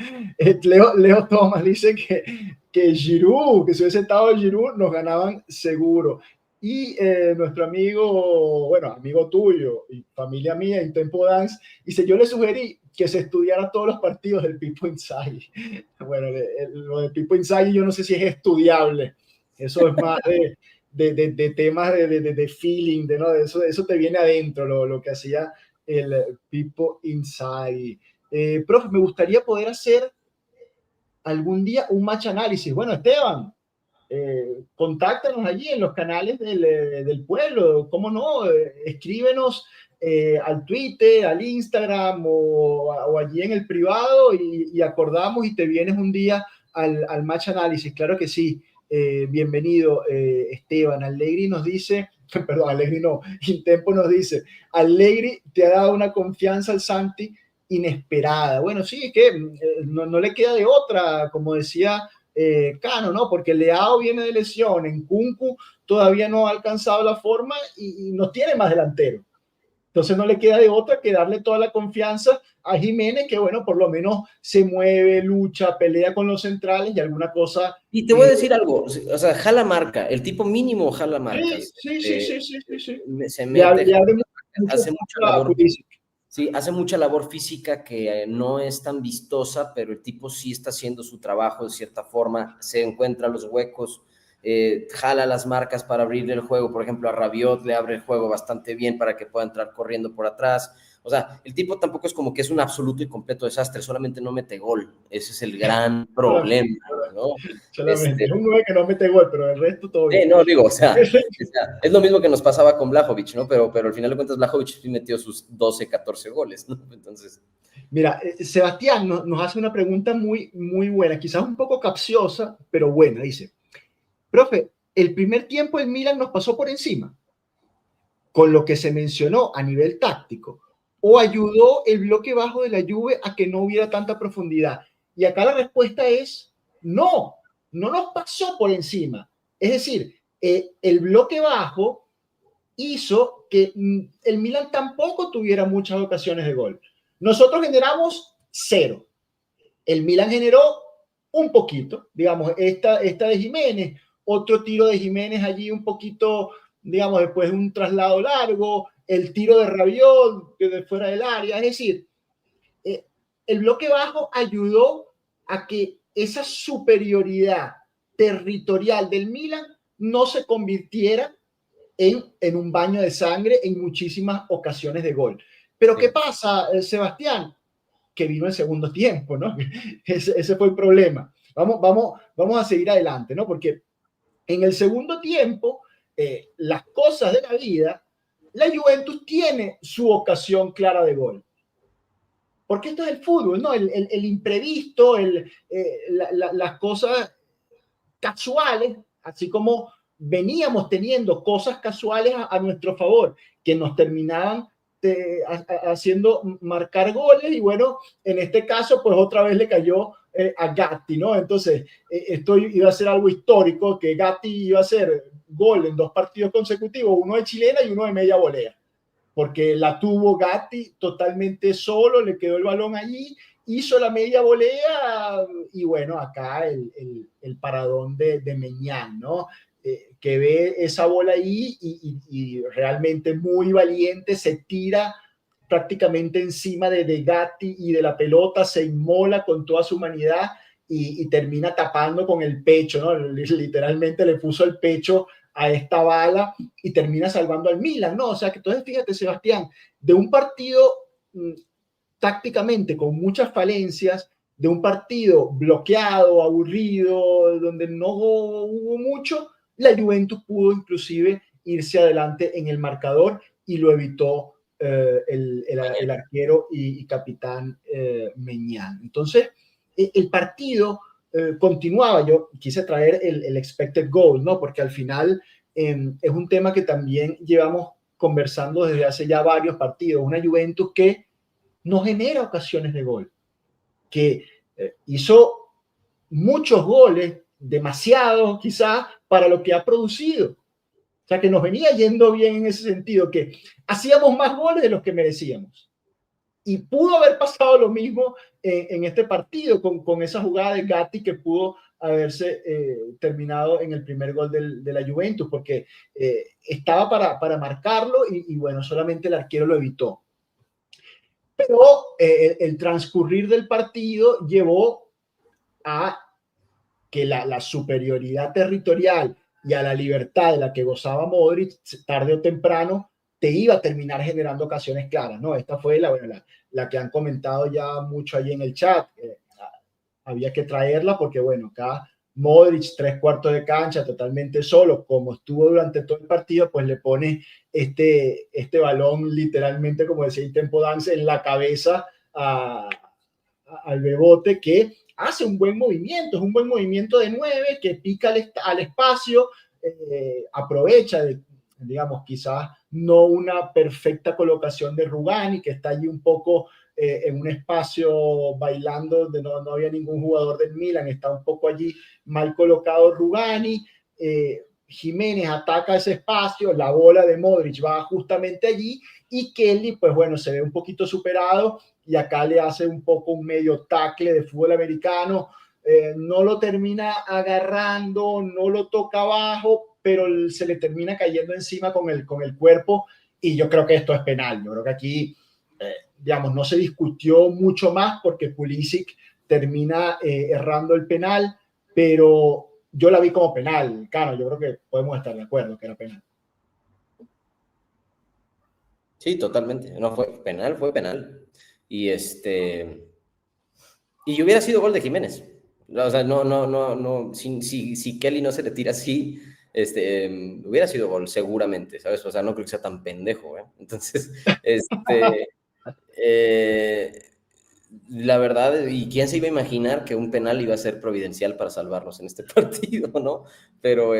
Leo Thomas dice que Giroud, que si hubiese estado Giroud, nos ganaban seguro. Y nuestro amigo, bueno, amigo tuyo y familia mía, en Tempo Dance, dice, yo le sugerí que se estudiara todos los partidos del Pipo Inzaghi. Bueno, lo del Pipo Inzaghi yo no sé si es estudiable. Eso es más de temas de feeling, ¿no? Eso te viene adentro, lo que hacía el Pipo Inzaghi. Profe, me gustaría poder hacer algún día un match análisis. Bueno, Esteban, contáctanos allí en los canales del pueblo, ¿cómo no? Escríbenos al Twitter, al Instagram o allí en el privado y acordamos y te vienes un día al match análisis, claro que sí. Bienvenido, Esteban. Allegri nos dice, perdón, Allegri no, Intempo nos dice, Allegri te ha dado una confianza al Santi inesperada. Bueno, sí, es que no le queda de otra, como decía Cano, ¿no? Porque Leao viene de lesión, en Kunku todavía no ha alcanzado la forma y no tiene más delantero. Entonces no le queda de otra que darle toda la confianza a Jiménez, que bueno, por lo menos se mueve, lucha, pelea con los centrales y alguna cosa. Y te voy a decir algo, o sea, jala marca, el tipo mínimo jala marcas. Sí. Se mete, hace mucha labor. Pulisic. Sí, hace mucha labor física que no es tan vistosa, pero el tipo sí está haciendo su trabajo de cierta forma, se encuentra los huecos, jala las marcas para abrirle el juego. Por ejemplo, a Rabiot le abre el juego bastante bien para que pueda entrar corriendo por atrás. O sea, el tipo tampoco es como que es un absoluto y completo desastre, solamente no mete gol. Ese es el gran problema, ¿no? Solamente. Es un 9 que no mete gol, pero el resto todo bien. No, digo, o sea, es lo mismo que nos pasaba con Blajovic, ¿no? Pero al final de cuentas Blajovic sí metió sus 12, 14 goles, ¿no? Entonces... Mira, Sebastián nos hace una pregunta muy, muy buena, quizás un poco capciosa, pero buena. Dice, profe, el primer tiempo el Milan nos pasó por encima, con lo que se mencionó a nivel táctico, o ayudó el bloque bajo de la Juve a que no hubiera tanta profundidad. Y acá la respuesta es no nos pasó por encima. Es decir, el bloque bajo hizo que el Milan tampoco tuviera muchas ocasiones de gol. Nosotros generamos 0. El Milan generó un poquito, digamos, esta de Jiménez, otro tiro de Jiménez allí un poquito, digamos, después de un traslado largo, el tiro de Rabiot de fuera del área, es decir, el bloque bajo ayudó a que esa superioridad territorial del Milan no se convirtiera en un baño de sangre en muchísimas ocasiones de gol. Pero ¿qué pasa, Sebastián? Que vino el segundo tiempo, ¿no? Ese fue el problema. Vamos a seguir adelante, ¿no? Porque en el segundo tiempo, las cosas de la vida, la Juventus tiene su ocasión clara de gol. Porque esto es el fútbol, ¿no? El imprevisto, las cosas casuales, así como veníamos teniendo cosas casuales a nuestro favor, que nos terminaban haciendo marcar goles, y bueno, en este caso, pues otra vez le cayó a Gatti, ¿no? Entonces, esto iba a ser algo histórico, que Gatti iba a hacer gol en 2 partidos consecutivos, uno de chilena y uno de media volea, porque la tuvo Gatti totalmente solo, le quedó el balón allí, hizo la media volea y bueno, acá el paradón de Meñán, ¿no? que ve esa bola ahí y realmente muy valiente, se tira prácticamente encima de Gatti y de la pelota, se inmola con toda su humanidad y termina tapando con el pecho, ¿no? Literalmente le puso el pecho a esta bala y termina salvando al Milan, ¿no? O sea que entonces fíjate, Sebastián, de un partido tácticamente con muchas falencias, de un partido bloqueado, aburrido, donde no hubo mucho, la Juventus pudo inclusive irse adelante en el marcador y lo evitó el arquero y capitán Meñán. Entonces, el partido continuaba. Yo quise traer el expected goal, ¿no? Porque al final es un tema que también llevamos conversando desde hace ya varios partidos. Una Juventus que no genera ocasiones de gol, que hizo muchos goles, demasiados quizás, para lo que ha producido. O sea, que nos venía yendo bien en ese sentido, que hacíamos más goles de los que merecíamos. Y pudo haber pasado lo mismo en este partido con esa jugada de Gatti que pudo haberse terminado en el primer gol de la Juventus, porque estaba para marcarlo y bueno, solamente el arquero lo evitó. Pero el transcurrir del partido llevó a que la superioridad territorial y a la libertad de la que gozaba Modric, tarde o temprano, te iba a terminar generando ocasiones claras, ¿no? Esta fue la que han comentado ya mucho ahí en el chat. Había que traerla porque, bueno, acá Modric, 3/4 de cancha, totalmente solo, como estuvo durante todo el partido, pues le pone este balón literalmente, como decía Tempo Dance, en la cabeza al Bebote, que hace un buen movimiento, es un buen movimiento de 9, que pica al espacio, aprovecha digamos, quizás no una perfecta colocación de Rugani, que está allí un poco en un espacio bailando donde no había ningún jugador del Milan, está un poco allí mal colocado Rugani, Jiménez ataca ese espacio, la bola de Modric va justamente allí y Kelly, pues bueno, se ve un poquito superado y acá le hace un poco un medio tackle de fútbol americano, no lo termina agarrando, no lo toca abajo, pero se le termina cayendo encima con el cuerpo y yo creo que esto es penal. Yo creo que aquí, digamos, no se discutió mucho más porque Pulisic termina errando el penal, pero yo la vi como penal, Cano, yo creo que podemos estar de acuerdo que era penal. Sí, totalmente. No fue penal, fue penal. Y y hubiera sido gol de Jiménez. O sea, no, si Kelly no se le tira así, hubiera sido gol, seguramente, ¿sabes? O sea, no creo que sea tan pendejo, ¿eh? Entonces, eh, la verdad, ¿y quién se iba a imaginar que un penal iba a ser providencial para salvarnos en este partido, no? Pero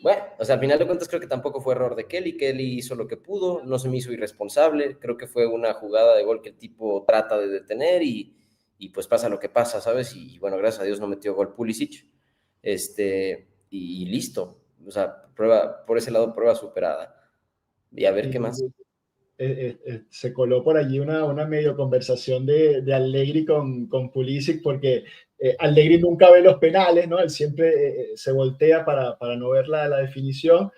bueno, o sea, al final de cuentas creo que tampoco fue error de Kelly. Kelly hizo lo que pudo, no se me hizo irresponsable. Creo que fue una jugada de gol que el tipo trata de detener y pues pasa lo que pasa, ¿sabes? Y bueno, gracias a Dios no metió gol Pulisic. Y listo. O sea, prueba, por ese lado, prueba superada. Y a ver qué más. Se coló por allí una medio conversación de Allegri con Pulisic, porque Allegri nunca ve los penales, ¿no? Él siempre se voltea para no ver la definición,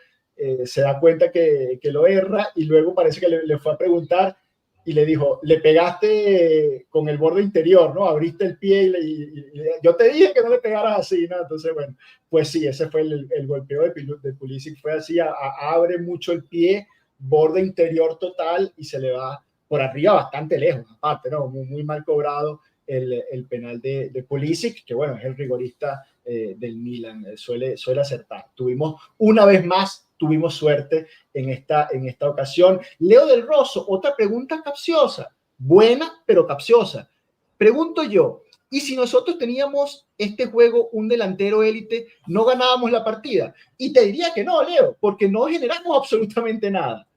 se da cuenta que lo erra y luego parece que le fue a preguntar y le dijo, le pegaste con el borde interior, ¿no? Abriste el pie y yo te dije que no le pegaras así, ¿no? Entonces, bueno, pues sí, ese fue el golpeo de Pulisic, fue así, abre mucho el pie, borde interior total y se le va por arriba bastante lejos, aparte, ¿no? Muy mal cobrado el penal de Pulisic, que bueno, es el rigorista del Milan, suele acertar. Una vez más, tuvimos suerte en esta ocasión. Leo del Rosso, otra pregunta capciosa, buena pero capciosa. Pregunto yo, ¿y si nosotros teníamos este juego un delantero élite, no ganábamos la partida? Y te diría que no, Leo, porque no generamos absolutamente nada.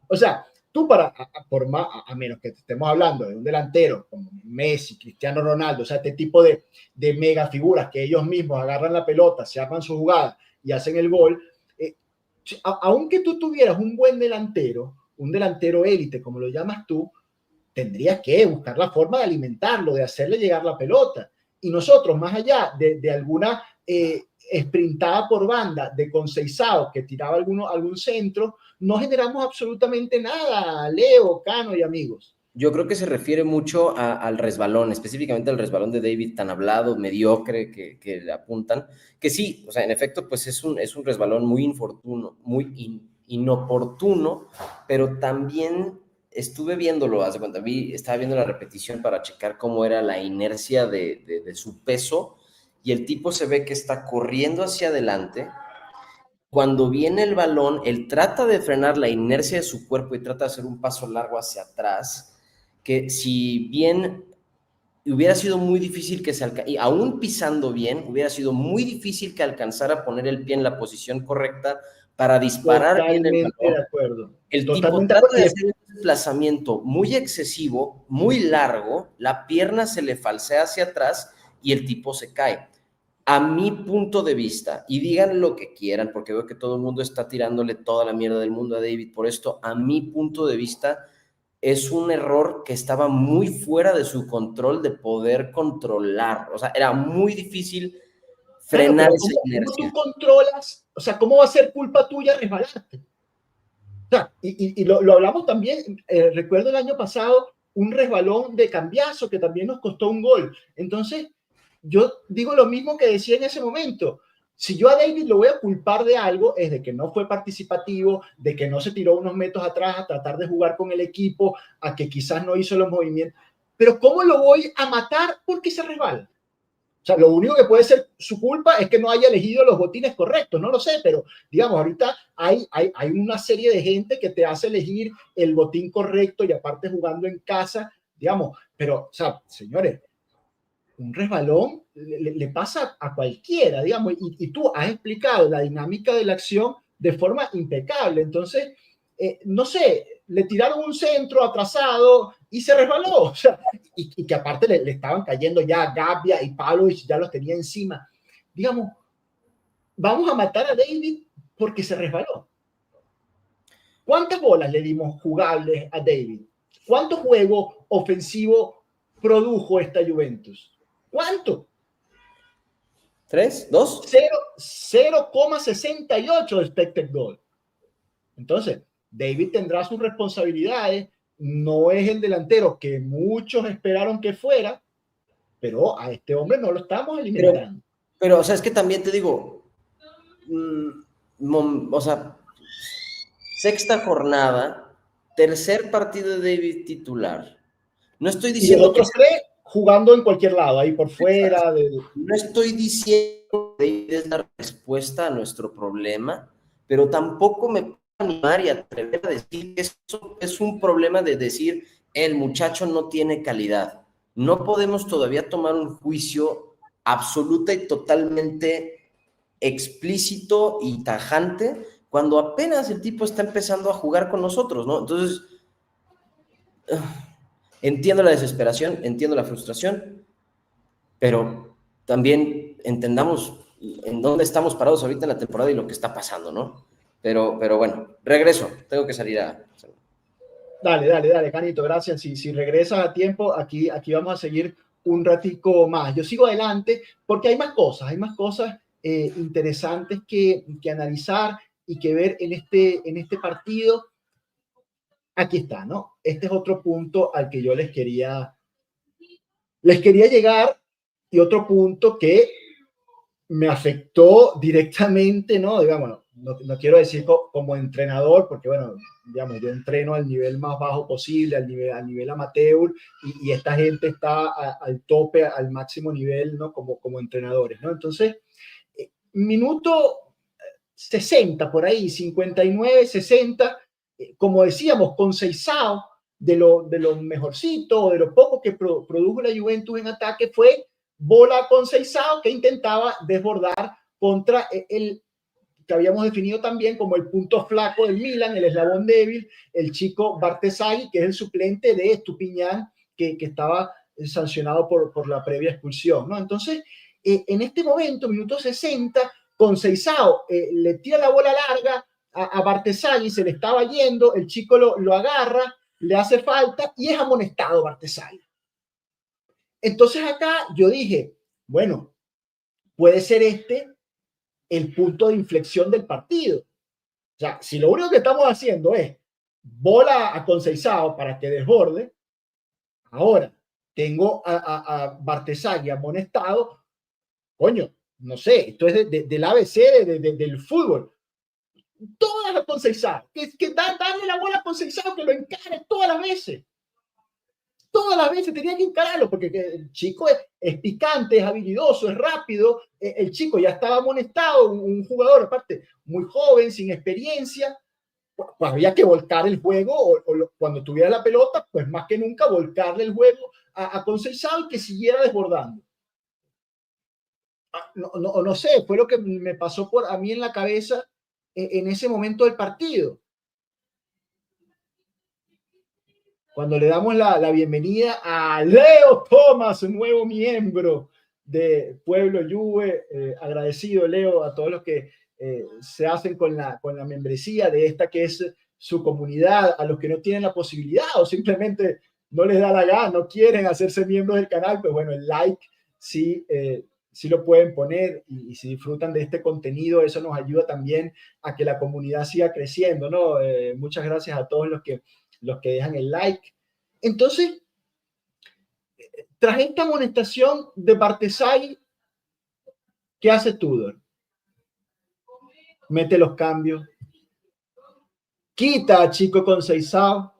O sea, tú a menos que estemos hablando de un delantero como Messi, Cristiano Ronaldo, o sea, este tipo de mega figuras que ellos mismos agarran la pelota, se arman su jugada y hacen el gol, aunque tú tuvieras un buen delantero, un delantero élite, como lo llamas tú, tendrías que buscar la forma de alimentarlo, de hacerle llegar la pelota. y nosotros, más allá de alguna sprintada por banda de Conceizao que tiraba algún centro, no generamos absolutamente nada, Leo, Cano y amigos. Yo creo que se refiere mucho al resbalón, específicamente al resbalón de David tan hablado, mediocre, que le apuntan, que sí, o sea, en efecto, pues es un resbalón muy infortuno, muy inoportuno, pero también estuve viéndolo, haz de cuenta, estaba viendo la repetición para checar cómo era la inercia de su peso, y el tipo se ve que está corriendo hacia adelante. Cuando viene el balón, él trata de frenar la inercia de su cuerpo y trata de hacer un paso largo hacia atrás, que si bien hubiera sido muy difícil que y aún pisando bien, hubiera sido muy difícil que alcanzara a poner el pie en la posición correcta para disparar bien el Totalmente de balón. acuerdo. El tipo Totalmente de trata acuerdo. de hacer un desplazamiento muy excesivo, muy largo, la pierna se le falsea hacia atrás y el tipo se cae. A mi punto de vista, y digan lo que quieran, porque veo que todo el mundo está tirándole toda la mierda del mundo a David por esto, a mi punto de vista es un error que estaba muy fuera de su control de poder controlar. O sea, era muy difícil frenar Claro, esa ¿cómo tú inercia. controlas? O sea, ¿cómo va a ser culpa tuya resbalarte? O sea, y lo hablamos también, recuerdo el año pasado, un resbalón de Cambiaso que también nos costó un gol. Entonces, yo digo lo mismo que decía en ese momento. Si yo a David lo voy a culpar de algo, es de que no fue participativo, de que no se tiró unos metros atrás a tratar de jugar con el equipo, a que quizás no hizo los movimientos. Pero ¿cómo lo voy a matar porque se resbala? O sea, lo único que puede ser su culpa es que no haya elegido los botines correctos, no lo sé, pero digamos, ahorita hay una serie de gente que te hace elegir el botín correcto y aparte jugando en casa, digamos, pero, o sea, señores, un resbalón le pasa a cualquiera, digamos, y tú has explicado la dinámica de la acción de forma impecable. Entonces, no sé, le tiraron un centro atrasado y se resbaló, o sea, y que aparte le estaban cayendo ya Gabia y Pavlovich, ya los tenía encima. Digamos, vamos a matar a David porque se resbaló. ¿Cuántas bolas le dimos jugables a David? ¿Cuánto juego ofensivo produjo esta Juventus? ¿Cuánto? ¿Tres? ¿Dos? 0,68 expected goal. Entonces, David tendrá sus responsabilidades, no es el delantero que muchos esperaron que fuera, pero a este hombre no lo estamos alimentando. Pero o sea, es que también te digo, o sea, sexta jornada, tercer partido de David titular. No estoy Y los diciendo que otros tres jugando en cualquier lado, ahí por fuera. no estoy diciendo que David es la respuesta a nuestro problema, pero tampoco me puedo animar y atrever a decir que eso es un problema de decir el muchacho no tiene calidad. No podemos todavía tomar un juicio absoluta y totalmente explícito y tajante cuando apenas el tipo está empezando a jugar con nosotros, ¿no? Entonces, entiendo la desesperación, entiendo la frustración, pero también entendamos en dónde estamos parados ahorita en la temporada y lo que está pasando, ¿no? Pero bueno, regreso, tengo que salir a... Dale, Canito, gracias. Si regresas a tiempo, aquí vamos a seguir un ratico más. Yo sigo adelante porque hay más cosas interesantes que analizar y que ver en este partido. Aquí está, ¿no? Este es otro punto al que yo les quería llegar y otro punto que me afectó directamente, ¿no? Digamos, no quiero decir como entrenador, porque bueno, digamos, yo entreno al nivel más bajo posible, al nivel amateur, y esta gente está al tope, al máximo nivel, ¿no? Como entrenadores, ¿no? Entonces, minuto 60 por ahí, 59, 60, como decíamos, con Seisao, de lo mejorcito, de lo poco que produjo la Juventus en ataque, fue bola con Seisao que intentaba desbordar contra el que habíamos definido también como el punto flaco del Milan, el eslabón débil, el chico Bartesaghi, que es el suplente de Estupiñán, que estaba sancionado por la previa expulsión, ¿no? Entonces, en este momento, minuto 60, con Seisao le tira la bola larga a Bartesaghi, se le estaba yendo, el chico lo agarra, le hace falta y es amonestado Bartesaghi. Entonces acá yo dije, Bueno, puede ser este el punto de inflexión del partido. O sea, si lo único que estamos haciendo es bola a Conceizao para que desborde, ahora tengo a Bartesagui amonestado, coño, no sé, esto es del ABC del fútbol. Todas las Conceizao, darle la bola a Conceizao, que lo encare todas las veces. Todas las veces tenía que encararlo, porque el chico es picante, es habilidoso, es rápido. El chico ya estaba amonestado, un jugador aparte muy joven, sin experiencia. Pues había que volcar el juego, cuando tuviera la pelota, pues más que nunca volcarle el juego a Conceizao y que siguiera desbordando. No sé, fue lo que me pasó por a mí en la cabeza en ese momento del partido. Cuando le damos la bienvenida a Leo Thomas, un nuevo miembro de Pueblo Juve. Agradecido, Leo, a todos los que se hacen con la membresía de esta que es su comunidad, a los que no tienen la posibilidad o simplemente no les da la gana, no quieren hacerse miembros del canal, pues bueno, el like sí, sí lo pueden poner y si disfrutan de este contenido, eso nos ayuda también a que la comunidad siga creciendo, ¿no? Muchas gracias a todos los que dejan el like. Entonces, tras esta amonestación de Bartesagui, ¿qué hace Tudor? Mete los cambios, quita a Chico Conceizao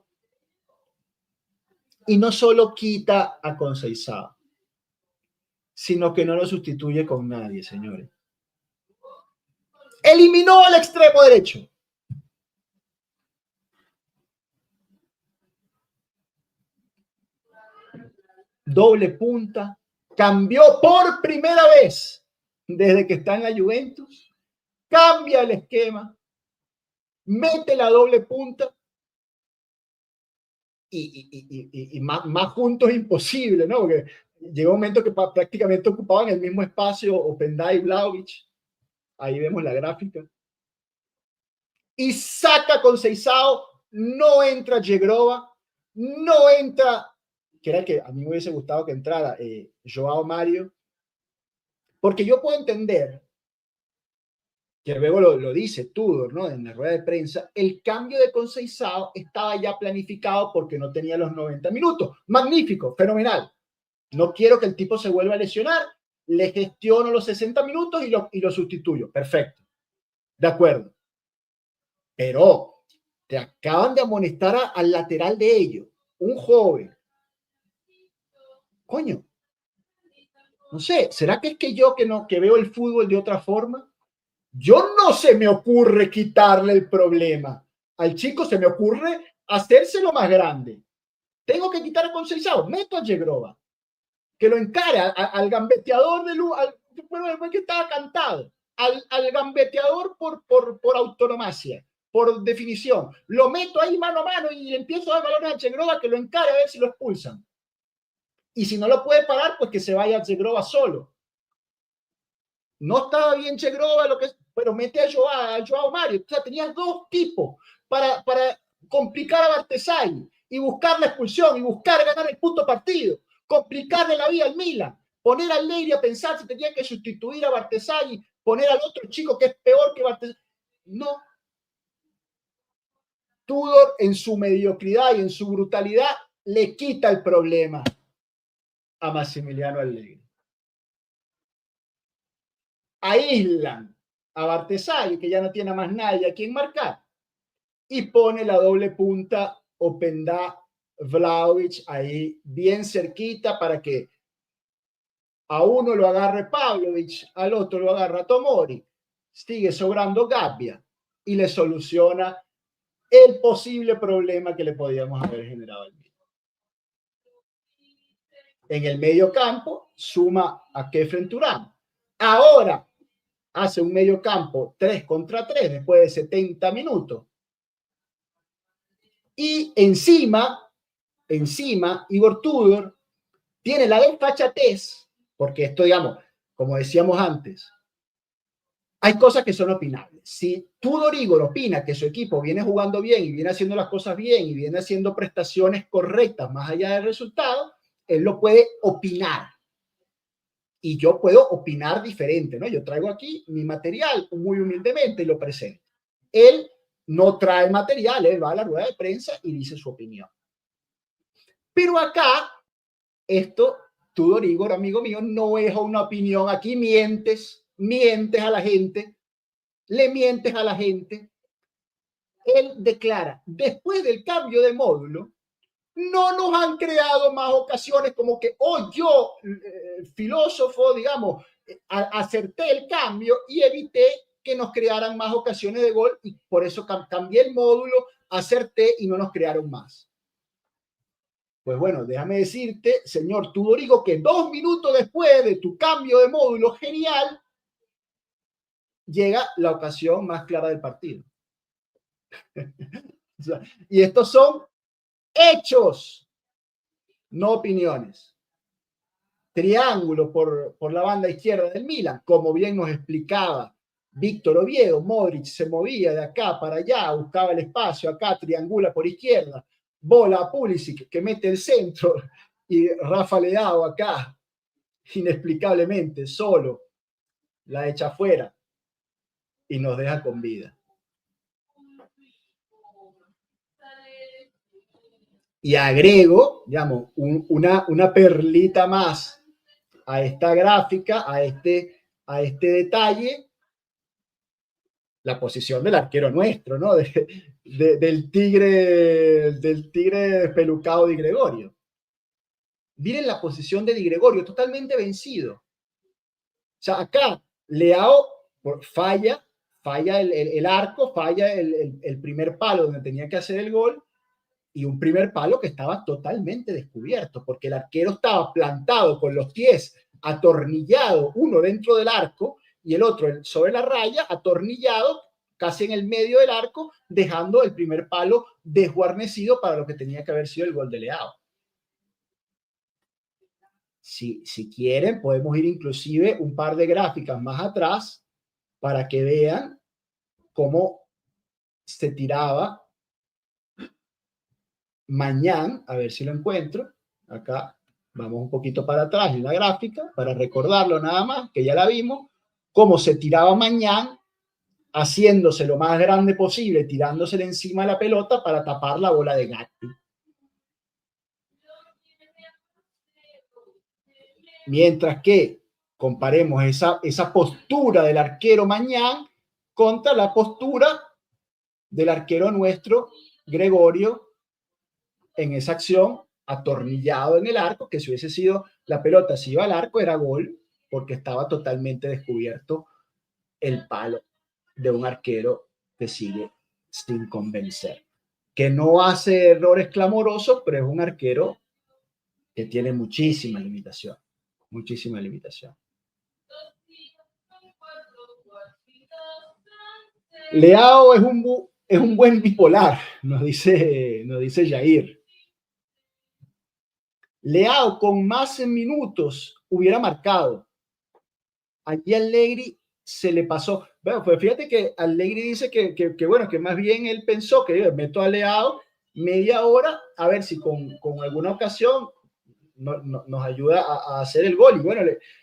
y no solo quita a Conceizao, sino que no lo sustituye con nadie, señores. Eliminó al extremo derecho. Doble punta, cambió por primera vez desde que está en la Juventus, cambia el esquema, mete la doble punta y más juntos es imposible, ¿no? Porque llegó un momento que prácticamente ocupaban el mismo espacio Openda y Vlahovic. Ahí vemos la gráfica. Y saca Conceizao, no entra Yegrova, no entra, que era que a mí me hubiese gustado que entrara Joao Mario, porque yo puedo entender que luego lo dice Tudor, ¿no? En la rueda de prensa, el cambio de Conceizao estaba ya planificado porque no tenía los 90 minutos. Magnífico, fenomenal. No quiero que el tipo se vuelva a lesionar, le gestiono los 60 minutos y lo sustituyo. Perfecto. De acuerdo. Pero te acaban de amonestar al lateral de ellos, un joven. Coño. No sé, ¿será que es que yo que veo el fútbol de otra forma? Yo no se me ocurre quitarle el problema. Al chico se me ocurre hacérselo más grande. Tengo que quitar a Conceizao, meto a Yegrova, que lo encare al gambeteador bueno, que estaba cantado, al gambeteador por autonomacia, por definición. Lo meto ahí mano a mano y empiezo a dar balones a Yegrova que lo encare a ver si lo expulsan. Y si no lo puede parar, pues que se vaya a Yegrova solo. No estaba bien Yegrova, pero mete a Joao Mario. O sea, tenías dos tipos para complicar a Bartesagui y buscar la expulsión y buscar ganar el punto partido, complicarle la vida al Milan, poner al Leiri a pensar si tenía que sustituir a Bartesagui, poner al otro chico que es peor que Bartesagui. No. Tudor, en su mediocridad y en su brutalidad, le quita el problema a Massimiliano Allegri. Aíslan a Bartesagui, que ya no tiene más nadie a quien marcar, y pone la doble punta Openda Vlahovic ahí bien cerquita para que a uno lo agarre Pavlovic, al otro lo agarra Tomori, sigue sobrando Gabbia y le soluciona el posible problema que le podíamos haber generado al mismo. En el medio campo suma a Kefren Turán. Ahora hace un medio campo 3 contra 3 después de 70 minutos. Y encima, Igor Tudor tiene la desfachatez, porque esto, digamos, como decíamos antes, hay cosas que son opinables. Si Tudor Igor opina que su equipo viene jugando bien y viene haciendo las cosas bien y viene haciendo prestaciones correctas más allá del resultado, él lo puede opinar. y yo puedo opinar diferente, ¿no? Yo traigo aquí mi material muy humildemente y lo presento. Él no trae material, él va a la rueda de prensa y dice su opinión. Pero acá, esto, Tudor Igor, amigo mío, no es una opinión. Aquí mientes a la gente, le mientes a la gente. Él declara, después del cambio de módulo, no nos han creado más ocasiones como que, yo, filósofo, digamos, acerté el cambio y evité que nos crearan más ocasiones de gol y por eso cambié el módulo, acerté y no nos crearon más. Pues bueno, déjame decirte, señor Tudorigo, que 2 minutos después de tu cambio de módulo genial, llega la ocasión más clara del partido. O sea, y estos son hechos, no opiniones. Triángulo por la banda izquierda del Milan, como bien nos explicaba Víctor Oviedo. Modric se movía de acá para allá, buscaba el espacio, acá triangula por izquierda, bola a Pulisic que mete el centro y Rafa Leao acá, inexplicablemente, solo, la echa fuera y nos deja con vida. Y agrego, digamos, una perlita más a esta gráfica, a este detalle, la posición del arquero nuestro, ¿no? Del tigre pelucado Di Gregorio. Miren la posición de Di Gregorio, totalmente vencido. O sea, acá Leao falla el arco, falla el primer palo donde tenía que hacer el gol, y un primer palo que estaba totalmente descubierto, porque el arquero estaba plantado con los pies atornillado, uno dentro del arco y el otro sobre la raya, atornillado casi en el medio del arco, dejando el primer palo desguarnecido para lo que tenía que haber sido el gol de Leao. Si quieren, podemos ir inclusive un par de gráficas más atrás para que vean cómo se tiraba Mañán, a ver si lo encuentro. Acá vamos un poquito para atrás en la gráfica para recordarlo nada más, que ya la vimos, cómo se tiraba Mañán, haciéndose lo más grande posible, tirándosele encima de la pelota para tapar la bola de Gatti. Mientras que comparemos esa postura del arquero Mañán contra la postura del arquero nuestro, Gregorio, en esa acción, atornillado en el arco, que si hubiese sido la pelota, si iba al arco, era gol, porque estaba totalmente descubierto el palo de un arquero que sigue sin convencer, que no hace errores clamorosos, pero es un arquero que tiene muchísima limitación, muchísima limitación. Leao es un buen bipolar, nos dice Jair. Leao con más minutos hubiera marcado. Allí Allegri se le pasó. Bueno, pues fíjate que Allegri dice que bueno, que más bien él pensó que meto a Leao media hora a ver si con alguna ocasión nos ayuda a hacer el gol. Y bueno,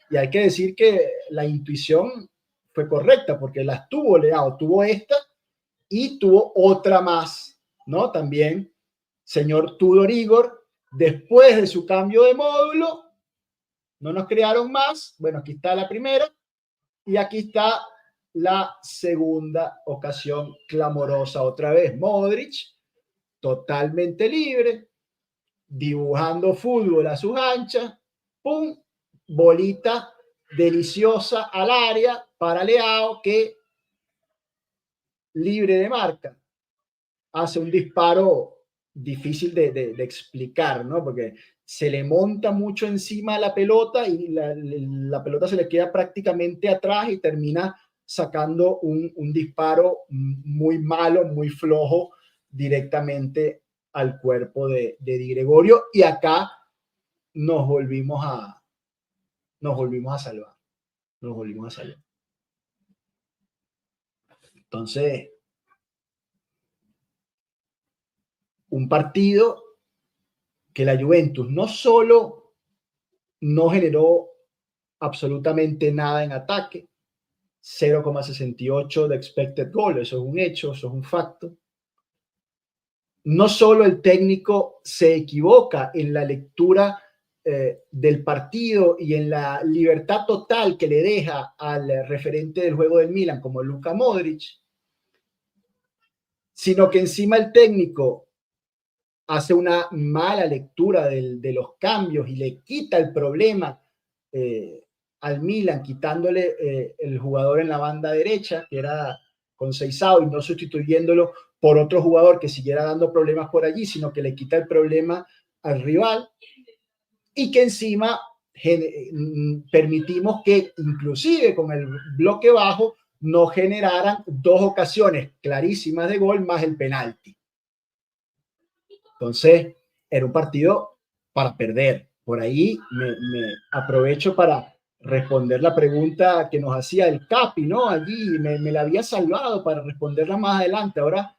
y hay que decir que la intuición fue correcta porque las tuvo Leao, tuvo esta y tuvo otra más, ¿no? También, señor Tudor Igor, después de su cambio de módulo, no nos crearon más. Bueno, aquí está la primera y aquí está la segunda ocasión clamorosa. Otra vez Modric, totalmente libre, dibujando fútbol a sus anchas, pum, bolita deliciosa al área para Leao, que libre de marca hace un disparo difícil de explicar, ¿no? Porque se le monta mucho encima la pelota y la pelota se le queda prácticamente atrás y termina sacando un disparo muy malo, muy flojo, directamente al cuerpo de Di Gregorio. Y acá nos volvimos a salvar. Nos volvimos a salvar. Entonces, un partido que la Juventus no solo no generó absolutamente nada en ataque, 0,68 de expected goal, eso es un hecho, eso es un facto. No solo el técnico se equivoca en la lectura del partido y en la libertad total que le deja al referente del juego del Milan como Luka Modric, sino que encima el técnico hace una mala lectura de los cambios y le quita el problema al Milan, quitándole el jugador en la banda derecha, que era Conceição, y no sustituyéndolo por otro jugador que siguiera dando problemas por allí, sino que le quita el problema al rival, y que encima permitimos que inclusive con el bloque bajo no generaran dos ocasiones clarísimas de gol más el penalti. Entonces, era un partido para perder. Por ahí me aprovecho para responder la pregunta que nos hacía el Capi, ¿no? Allí me la había salvado para responderla más adelante. Ahora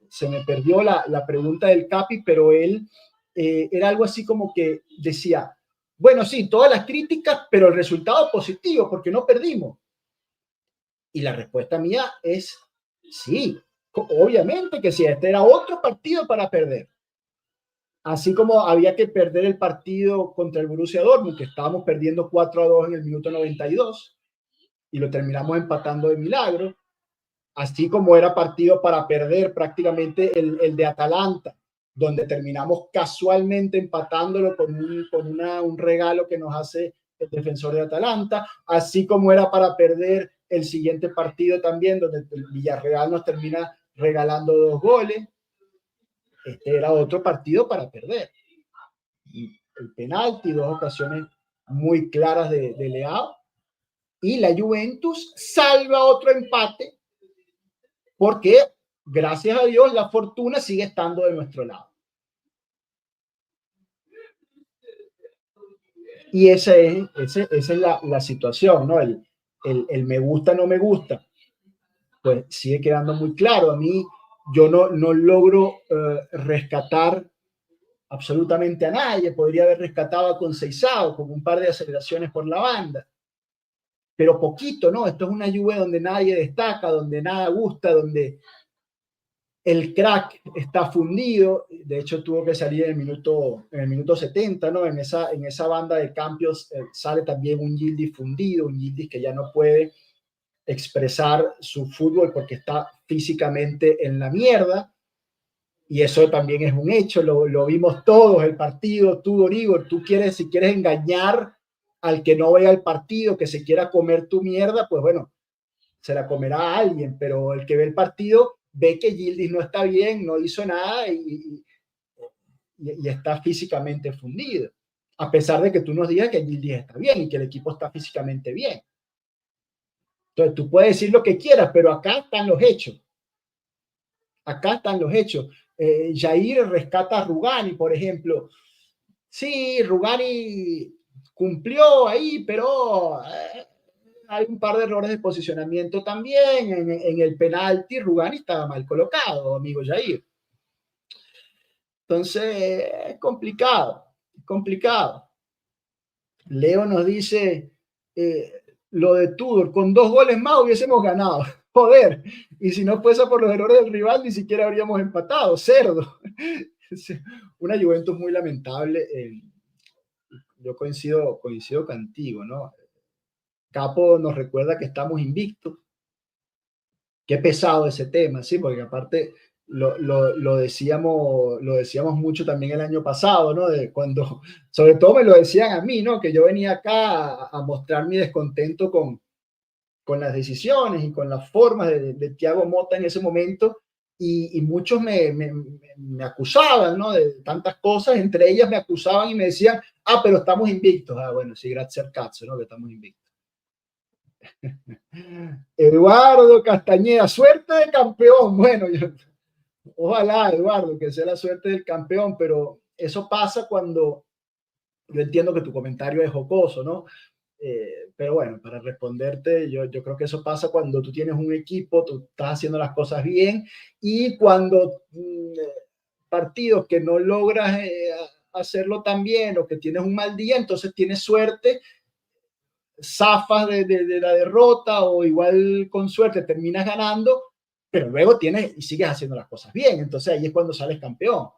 se me perdió la pregunta del Capi, pero él era algo así como que decía, bueno, sí, todas las críticas, pero el resultado positivo, porque no perdimos. Y la respuesta mía es sí, obviamente que sí, este era otro partido para perder. Así como había que perder el partido contra el Borussia Dortmund, que estábamos perdiendo 4-2 en el minuto 92 y lo terminamos empatando de milagro. Así como era partido para perder prácticamente el de Atalanta, donde terminamos casualmente empatándolo con un regalo que nos hace el defensor de Atalanta. Así como era para perder el siguiente partido también, donde el Villarreal nos termina regalando 2 goles. Este era otro partido para perder. El penalti, 2 ocasiones muy claras de Leao, y la Juventus salva otro empate porque, gracias a Dios, la fortuna sigue estando de nuestro lado. Y esa es la situación, ¿no? El me gusta, no me gusta, pues sigue quedando muy claro. A mí, yo no logro rescatar absolutamente a nadie. Podría haber rescatado a Conceição con un par de aceleraciones por la banda, pero poquito, ¿no? Esto es una Juve donde nadie destaca, donde nada gusta, donde el crack está fundido. De hecho, tuvo que salir en el minuto 70, ¿no? En esa banda de cambios sale también un Yildiz fundido, un Yildiz que ya no puede expresar su fútbol porque está físicamente en la mierda. Y eso también es un hecho, lo vimos todos, el partido. Tú, Dorigo, si quieres engañar al que no vea el partido, que se quiera comer tu mierda, pues bueno, se la comerá a alguien, pero el que ve el partido ve que Yildiz no está bien, no hizo nada y está físicamente fundido, a pesar de que tú nos digas que Yildiz está bien y que el equipo está físicamente bien. Entonces tú puedes decir lo que quieras, pero acá están los hechos. Acá están los hechos. Jair rescata a Rugani, por ejemplo. Sí, Rugani cumplió ahí, pero hay un par de errores de posicionamiento también. En el penalti, Rugani estaba mal colocado, amigo Jair. Entonces, es complicado, complicado. Leo nos dice, lo de Tudor, con 2 goles más hubiésemos ganado. Joder, y si no fuese por los errores del rival, ni siquiera habríamos empatado, cerdo. Una Juventus muy lamentable. Yo coincido contigo, ¿no? Capo nos recuerda que estamos invictos. Qué pesado ese tema, sí, porque aparte lo decíamos mucho también el año pasado, ¿no? De cuando, sobre todo me lo decían a mí, ¿no? Que yo venía acá a mostrar mi descontento con las decisiones y con las formas de Thiago Motta en ese momento, y muchos me acusaban, ¿no? De tantas cosas. Entre ellas me acusaban y me decían, pero estamos invictos. Bueno, sí, gracias al cazzo, ¿no? Que estamos invictos. Eduardo Castañeda, suerte de campeón. Bueno, ojalá, Eduardo, que sea la suerte del campeón, pero eso pasa cuando, yo entiendo que tu comentario es jocoso, ¿no? Pero bueno, para responderte, yo creo que eso pasa cuando tú tienes un equipo, tú estás haciendo las cosas bien, y cuando partidos que no logras hacerlo tan bien, o que tienes un mal día, entonces tienes suerte. zafas de la derrota o igual con suerte terminas ganando, pero luego tienes y sigues haciendo las cosas bien. Entonces ahí es cuando sales campeón.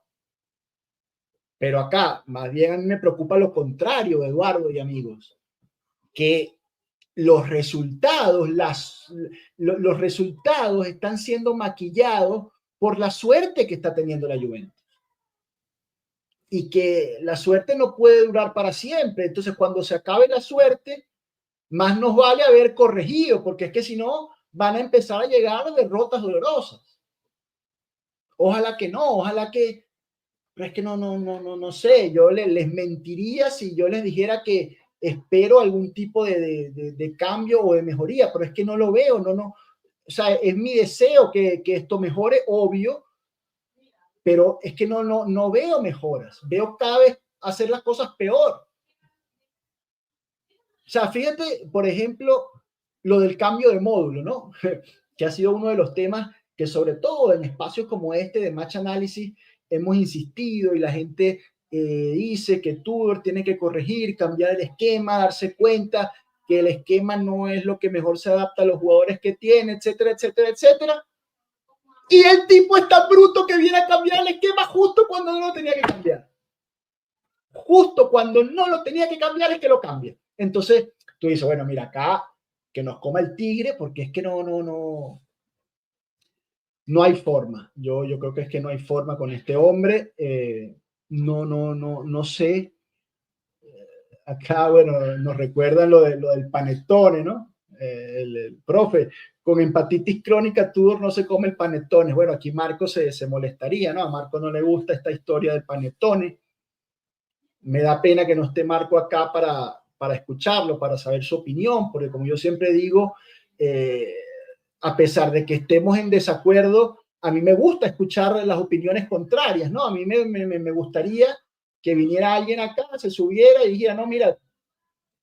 Pero acá, más bien a mí me preocupa lo contrario, Eduardo y amigos, que los resultados, los resultados están siendo maquillados por la suerte que está teniendo la Juventus. Y que la suerte no puede durar para siempre. Entonces, cuando se acabe la suerte, más nos vale haber corregido, porque es que si no, van a empezar a llegar derrotas dolorosas. Ojalá que no, ojalá que... Pero es que no sé, yo les mentiría si yo les dijera que espero algún tipo de cambio o de mejoría, pero es que no lo veo, o sea, es mi deseo que esto mejore, obvio, pero es que no veo mejoras, veo cada vez hacer las cosas peor. O sea, fíjate, por ejemplo, lo del cambio de módulo, ¿no? Que ha sido uno de los temas que sobre todo en espacios como este de Match Analysis hemos insistido y la gente dice que Tudor tiene que corregir, cambiar el esquema, darse cuenta que el esquema no es lo que mejor se adapta a los jugadores que tiene, etcétera, etcétera, etcétera. Y el tipo es tan bruto que viene a cambiar el esquema justo cuando no lo tenía que cambiar. Justo cuando no lo tenía que cambiar es que lo cambia. Entonces tú dices, bueno, mira, acá que nos coma el tigre, porque es que no hay forma. Yo creo que es que no hay forma con este hombre. No sé. Acá, bueno, nos recuerdan lo del panettone, ¿no? El profe, con hepatitis crónica, Tudor no se come el panettone. Bueno, aquí Marco se molestaría, ¿no? A Marco no le gusta esta historia del panettone. Me da pena que no esté Marco acá para escucharlo, para saber su opinión, porque como yo siempre digo, a pesar de que estemos en desacuerdo, a mí me gusta escuchar las opiniones contrarias, ¿no? A mí me gustaría que viniera alguien acá, se subiera y dijera, no, mira,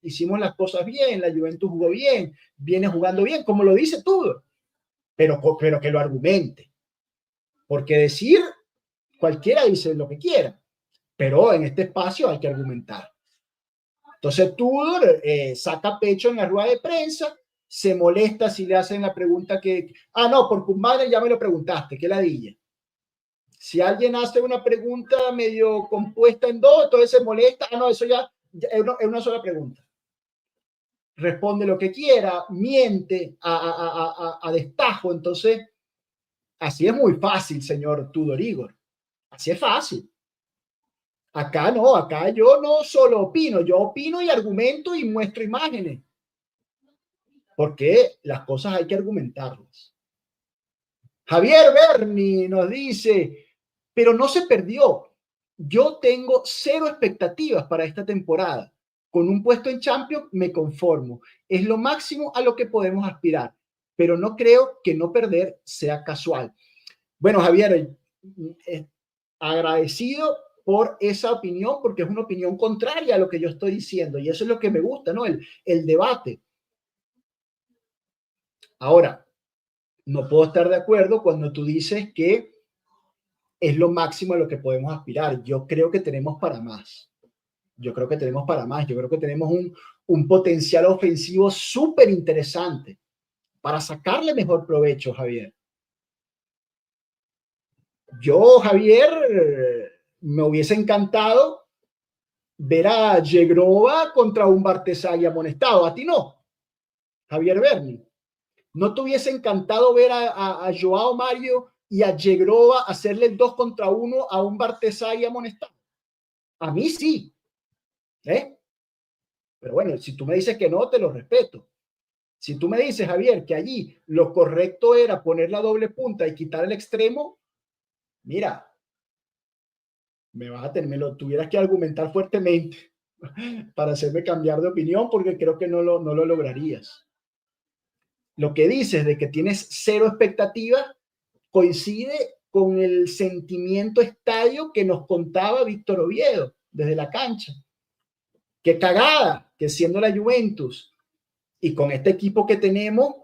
hicimos las cosas bien, la Juventus jugó bien, viene jugando bien, como lo dice Tudor, pero que lo argumente. Porque decir, cualquiera dice lo que quiera, pero en este espacio hay que argumentar. Entonces Tudor saca pecho en la rueda de prensa, se molesta si le hacen la pregunta que, no, por tu madre ya me lo preguntaste, qué ladilla. Si alguien hace una pregunta medio compuesta en dos, entonces se molesta, no, eso ya es una sola pregunta. Responde lo que quiera, miente a destajo, entonces así es muy fácil, señor Tudor Igor, así es fácil. Acá no, acá yo no solo opino, yo opino y argumento y muestro imágenes. Porque las cosas hay que argumentarlas. Javier Berni nos dice, pero no se perdió. Yo tengo 0 expectativas para esta temporada. Con un puesto en Champions me conformo. Es lo máximo a lo que podemos aspirar. Pero no creo que no perder sea casual. Bueno, Javier, agradecido por esa opinión, porque es una opinión contraria a lo que yo estoy diciendo. Y eso es lo que me gusta, ¿no? El debate. Ahora, no puedo estar de acuerdo cuando tú dices que es lo máximo a lo que podemos aspirar. Yo creo que tenemos para más. Yo creo que tenemos un potencial ofensivo súper interesante para sacarle mejor provecho, Javier. Yo, Javier, me hubiese encantado ver a Yegrova contra un Bartesagui amonestado. A ti no, Javier Berni. ¿No te hubiese encantado ver a Joao Mario y a Yegrova hacerle el 2 contra 1 a un Bartesagui amonestado? A mí sí. Pero bueno, si tú me dices que no, te lo respeto. Si tú me dices, Javier, que allí lo correcto era poner la doble punta y quitar el extremo, mira, me lo tuvieras que argumentar fuertemente para hacerme cambiar de opinión, porque creo que no lo lograrías. Lo que dices de que tienes 0 expectativas coincide con el sentimiento estadio que nos contaba Víctor Oviedo desde la cancha. Qué cagada que siendo la Juventus y con este equipo que tenemos,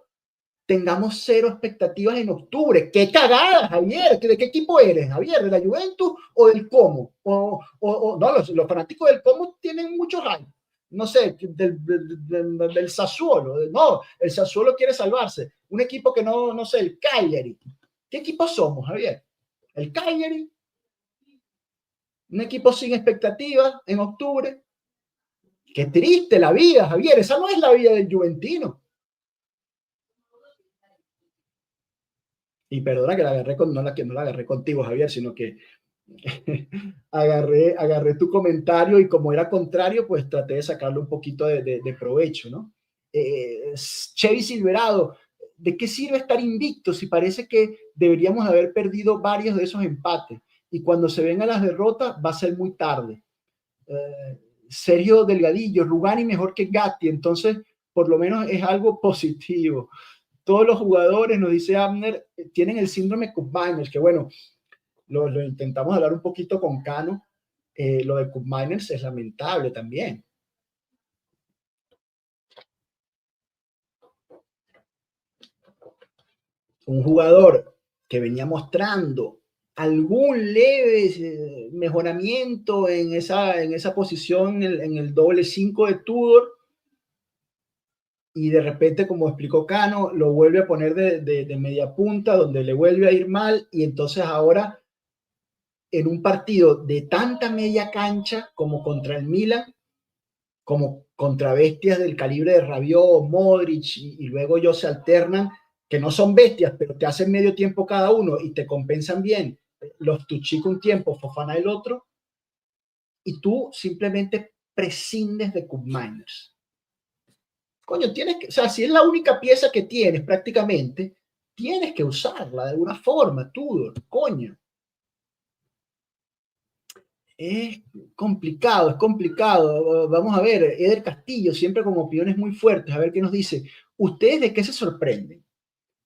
tengamos 0 expectativas en octubre. ¡Qué cagada, Javier! ¿De qué equipo eres, Javier? ¿De la Juventus o del Como? No, los fanáticos del Como tienen mucho hype. no sé, del Sassuolo. No, el Sassuolo quiere salvarse. Un equipo que no sé, el Cagliari. ¿Qué equipo somos, Javier? El Cagliari. Un equipo sin expectativas en octubre. Qué triste la vida, Javier. Esa no es la vida del juventino. Y perdona que la agarré no la agarré contigo, Javier, sino que agarré tu comentario y como era contrario, pues traté de sacarle un poquito de provecho, ¿no? Chevy Silverado, ¿de qué sirve estar invicto si parece que deberíamos haber perdido varios de esos empates? Y cuando se vengan las derrotas va a ser muy tarde. Sergio Delgadillo, Rugani mejor que Gatti, entonces por lo menos es algo positivo. Todos los jugadores, nos dice Abner, tienen el síndrome Koopmeiners, que bueno, lo intentamos hablar un poquito con Cano. Lo de Koopmeiners es lamentable también. Un jugador que venía mostrando algún leve mejoramiento en esa posición en el doble 5 de Tudor, y de repente, como explicó Cano, lo vuelve a poner de media punta, donde le vuelve a ir mal, y entonces ahora en un partido de tanta media cancha como contra el Milan, como contra bestias del calibre de Rabiot, Modric y luego ellos se alternan, que no son bestias, pero te hacen medio tiempo cada uno y te compensan bien. Los Tuchik un tiempo, Fofana el otro, y tú simplemente prescindes de Koopmeiners. Coño, tienes que, o sea, si es la única pieza que tienes prácticamente, tienes que usarla de alguna forma, Tudor, coño. Es complicado, es complicado. Vamos a ver, Eder Castillo, siempre con opiniones muy fuertes, a ver qué nos dice. ¿Ustedes de qué se sorprenden?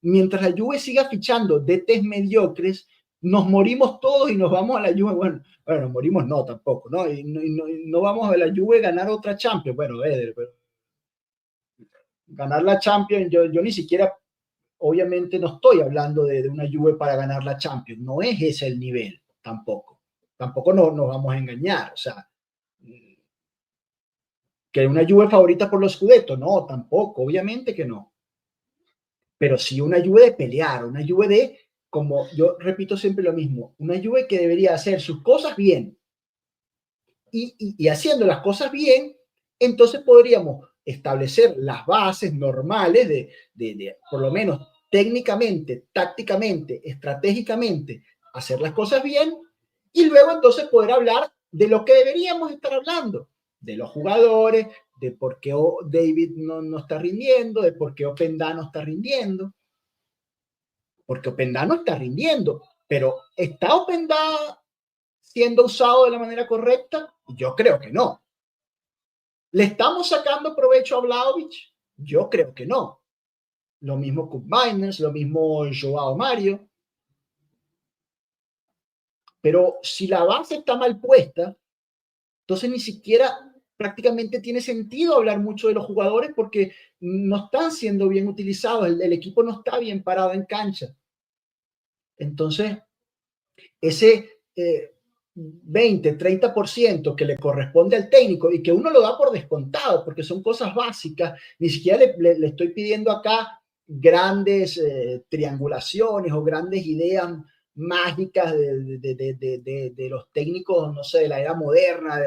Mientras la Juve siga fichando DTs mediocres, nos morimos todos y nos vamos a la Juve. Bueno, nos morimos no tampoco, ¿no? Y no vamos a la Juve ganar otra Champions. Bueno, Eder, pero ganar la Champions, yo ni siquiera, obviamente no estoy hablando de una Juve para ganar la Champions. No es ese el nivel, tampoco. Tampoco nos vamos a engañar. O sea, que una Juve favorita por los Scudetto, no, tampoco, obviamente que no. Pero sí una Juve de pelear, una Juve de, como yo repito siempre lo mismo, una Juve que debería hacer sus cosas bien. Y haciendo las cosas bien, entonces podríamos establecer las bases normales de por lo menos técnicamente, tácticamente, estratégicamente, hacer las cosas bien y luego entonces poder hablar de lo que deberíamos estar hablando, de los jugadores, de por qué David no está rindiendo, de por qué Openda no está rindiendo, porque Openda no está rindiendo, pero ¿está Openda siendo usado de la manera correcta? Yo creo que no. ¿Le estamos sacando provecho a Vlahovic? Yo creo que no. Lo mismo Koopmeiners, lo mismo Joao Mario. Pero si la base está mal puesta, entonces ni siquiera prácticamente tiene sentido hablar mucho de los jugadores porque no están siendo bien utilizados, el equipo no está bien parado en cancha. Entonces, ese 20-30% que le corresponde al técnico y que uno lo da por descontado porque son cosas básicas, ni siquiera le estoy pidiendo acá grandes triangulaciones o grandes ideas mágicas de los técnicos, no sé, de la era moderna,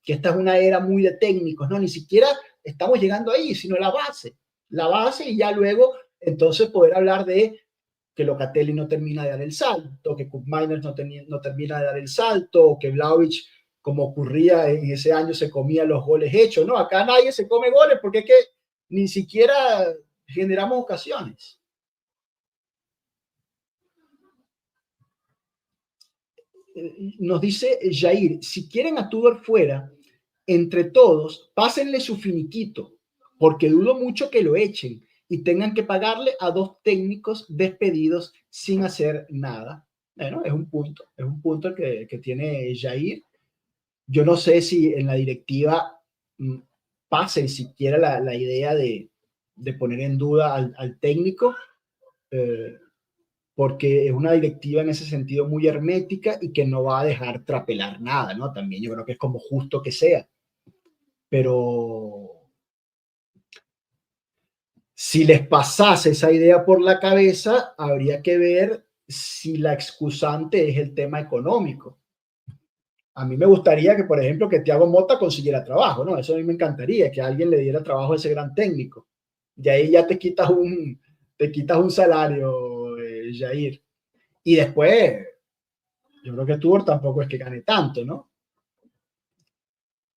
que esta es una era muy de técnicos, no, ni siquiera estamos llegando ahí, sino la base y ya luego entonces poder hablar de que Locatelli no termina de dar el salto, que Koopmeiners no termina de dar el salto, que Vlahovic, como ocurría en ese año, se comía los goles hechos. No, acá nadie se come goles porque es que ni siquiera generamos ocasiones. Nos dice Jair, si quieren a Tudor fuera, entre todos, pásenle su finiquito, porque dudo mucho que lo echen y tengan que pagarle a 2 técnicos despedidos sin hacer nada. Bueno, es un punto que tiene Jair. Yo no sé si en la directiva pase siquiera la idea de poner en duda al técnico, porque es una directiva en ese sentido muy hermética y que no va a dejar trapelar nada, ¿no? También yo creo que es como justo que sea. pero si les pasase esa idea por la cabeza, habría que ver si la excusante es el tema económico. A mí me gustaría que, por ejemplo, que Thiago Motta consiguiera trabajo, ¿no? Eso a mí me encantaría, que alguien le diera trabajo a ese gran técnico. De ahí ya te quitas un salario, Jair. Y después, yo creo que Tudor tampoco es que gane tanto, ¿no?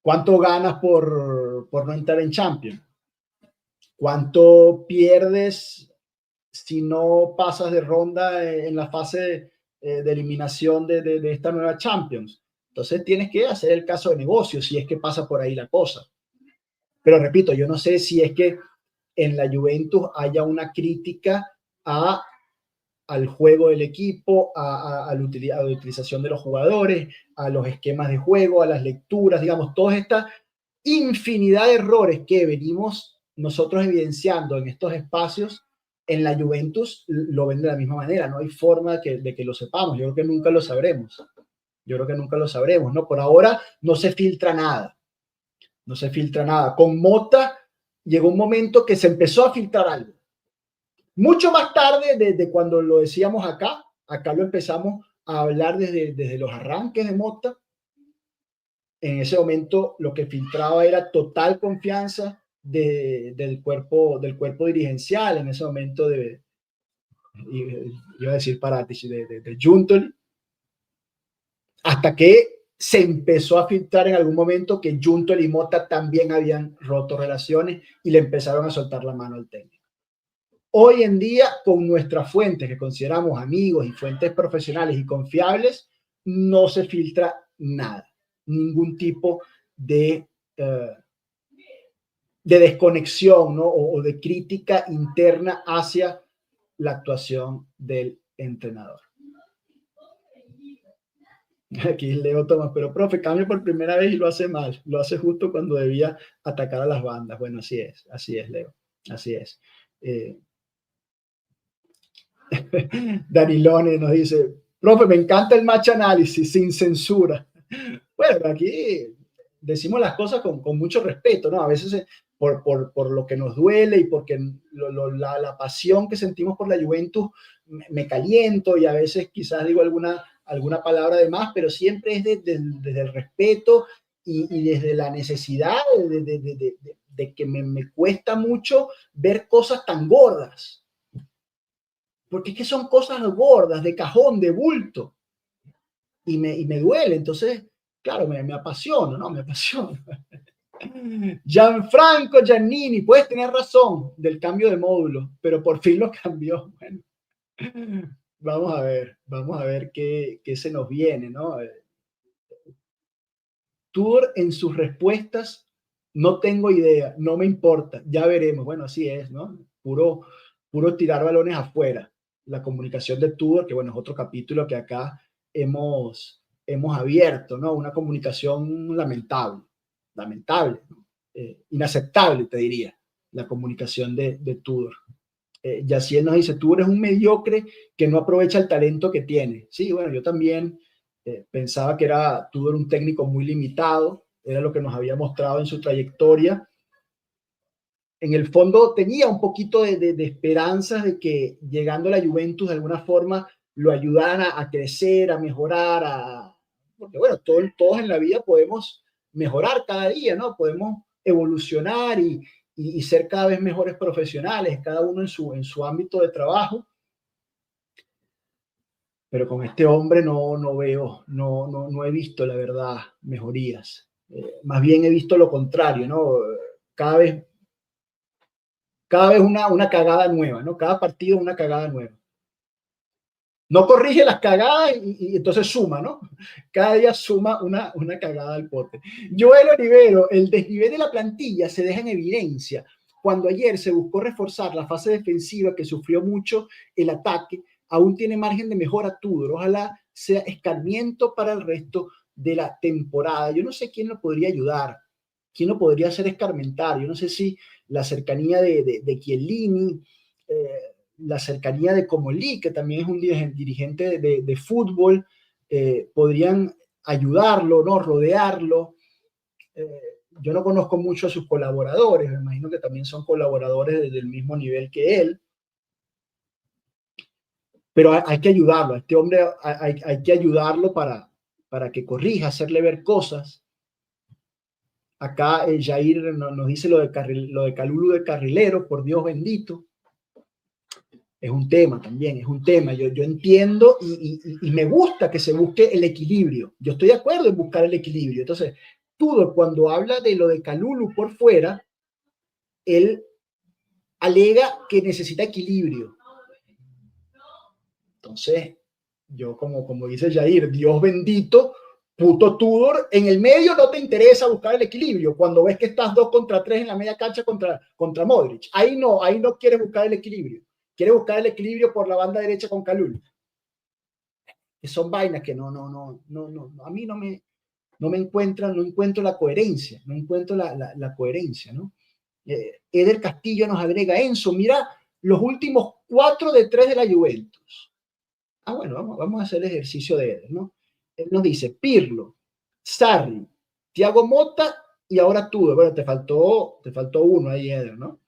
¿Cuánto ganas por no entrar en Champions? ¿Cuánto pierdes si no pasas de ronda en la fase de eliminación de esta nueva Champions? Entonces tienes que hacer el caso de negocio si es que pasa por ahí la cosa. Pero repito, yo no sé si es que en la Juventus haya una crítica al juego del equipo, a la utilización de los jugadores, a los esquemas de juego, a las lecturas, digamos, toda esta infinidad de errores que venimos nosotros evidenciando en estos espacios. En la Juventus lo ven de la misma manera, no hay forma de que lo sepamos, yo creo que nunca lo sabremos, ¿no? Por ahora no se filtra nada, Con Motta llegó un momento que se empezó a filtrar algo, mucho más tarde de cuando lo decíamos acá lo empezamos a hablar desde los arranques de Motta. En ese momento lo que filtraba era total confianza del cuerpo dirigencial, en ese momento iba a decir Paratici, de Giuntoli, hasta que se empezó a filtrar en algún momento que Giuntoli y Motta también habían roto relaciones y le empezaron a soltar la mano al técnico. Hoy en día, con nuestras fuentes que consideramos amigos y fuentes profesionales y confiables, no se filtra nada, ningún tipo de desconexión, ¿no? o de crítica interna hacia la actuación del entrenador. Aquí Leo Tomás, pero profe, cambia por primera vez y lo hace mal, lo hace justo cuando debía atacar a las bandas. Bueno, así es, Leo, así es. Danilone nos dice, profe, me encanta el match análisis sin censura. Bueno, aquí decimos las cosas con mucho respeto, ¿no? A veces por lo que nos duele y porque la pasión que sentimos por la Juventus me caliento y a veces quizás digo alguna palabra de más, pero siempre es desde el respeto y desde la necesidad de que me cuesta mucho ver cosas tan gordas. Porque es que son cosas gordas, de cajón, de bulto. Y me duele. Entonces, claro, me apasiona, ¿no? Me apasiona. Gianfranco Giannini, puedes tener razón del cambio de módulo, pero por fin lo cambió. Bueno, vamos a ver qué se nos viene, ¿no? Tudor en sus respuestas, no tengo idea, no me importa, ya veremos. Bueno, así es, ¿no? Puro tirar balones afuera. La comunicación de Tudor, que bueno, es otro capítulo que acá hemos abierto, ¿no? Una comunicación lamentable, ¿no? Inaceptable, te diría, la comunicación de Tudor. Yaciel nos dice, Tudor es un mediocre que no aprovecha el talento que tiene. Sí, bueno, yo también pensaba que Tudor un técnico muy limitado, era lo que nos había mostrado en su trayectoria. En el fondo tenía un poquito de esperanzas de que llegando a la Juventus de alguna forma lo ayudaran a crecer, a mejorar, porque bueno, todos en la vida podemos mejorar cada día, ¿no? Podemos evolucionar y ser cada vez mejores profesionales, cada uno en su ámbito de trabajo. Pero con este hombre no veo, no he visto, la verdad, mejorías. Más bien he visto lo contrario, ¿no? Cada vez una cagada nueva, ¿no? Cada partido una cagada nueva. No corrige las cagadas y entonces suma, ¿no? Cada día suma una cagada al pote. Joel Olivero, el desnivel de la plantilla se deja en evidencia cuando ayer se buscó reforzar la fase defensiva que sufrió mucho el ataque. Aún tiene margen de mejora Tudor. Ojalá sea escarmiento para el resto de la temporada. Yo no sé quién lo podría ayudar, quién lo podría hacer escarmentar. Yo no sé si la cercanía de Chiellini, la cercanía de Comolli, que también es un dirigente de fútbol, podrían ayudarlo, ¿no? Rodearlo. yo no conozco mucho a sus colaboradores, me imagino que también son colaboradores del mismo nivel que él, pero hay que ayudarlo, a este hombre hay que ayudarlo para que corrija, hacerle ver cosas. Acá Jair nos dice lo de Kalulu de carrilero, por Dios bendito. Es un tema también, es un tema. Yo entiendo y me gusta que se busque el equilibrio. Yo estoy de acuerdo en buscar el equilibrio. Entonces, Tudor, cuando habla de lo de Kalulu por fuera, él alega que necesita equilibrio. Entonces, yo como dice Jair, Dios bendito, puto Tudor, en el medio no te interesa buscar el equilibrio. Cuando ves que estás 2 contra 3 en la media cancha contra Modric, ahí no quieres buscar el equilibrio. Quieres buscar el equilibrio por la banda derecha con Kalulu. Que son vainas que no, a mí no me encuentran, no encuentro la coherencia, no encuentro la coherencia, ¿no? Eder Castillo nos agrega, Enzo, mira los últimos 4 de 3 de la Juventus. Bueno, vamos a hacer el ejercicio de Eder, ¿no? Él nos dice, Pirlo, Sarri, Thiago Motta y ahora Tudor. Bueno, te faltó uno ahí, Eder, ¿no?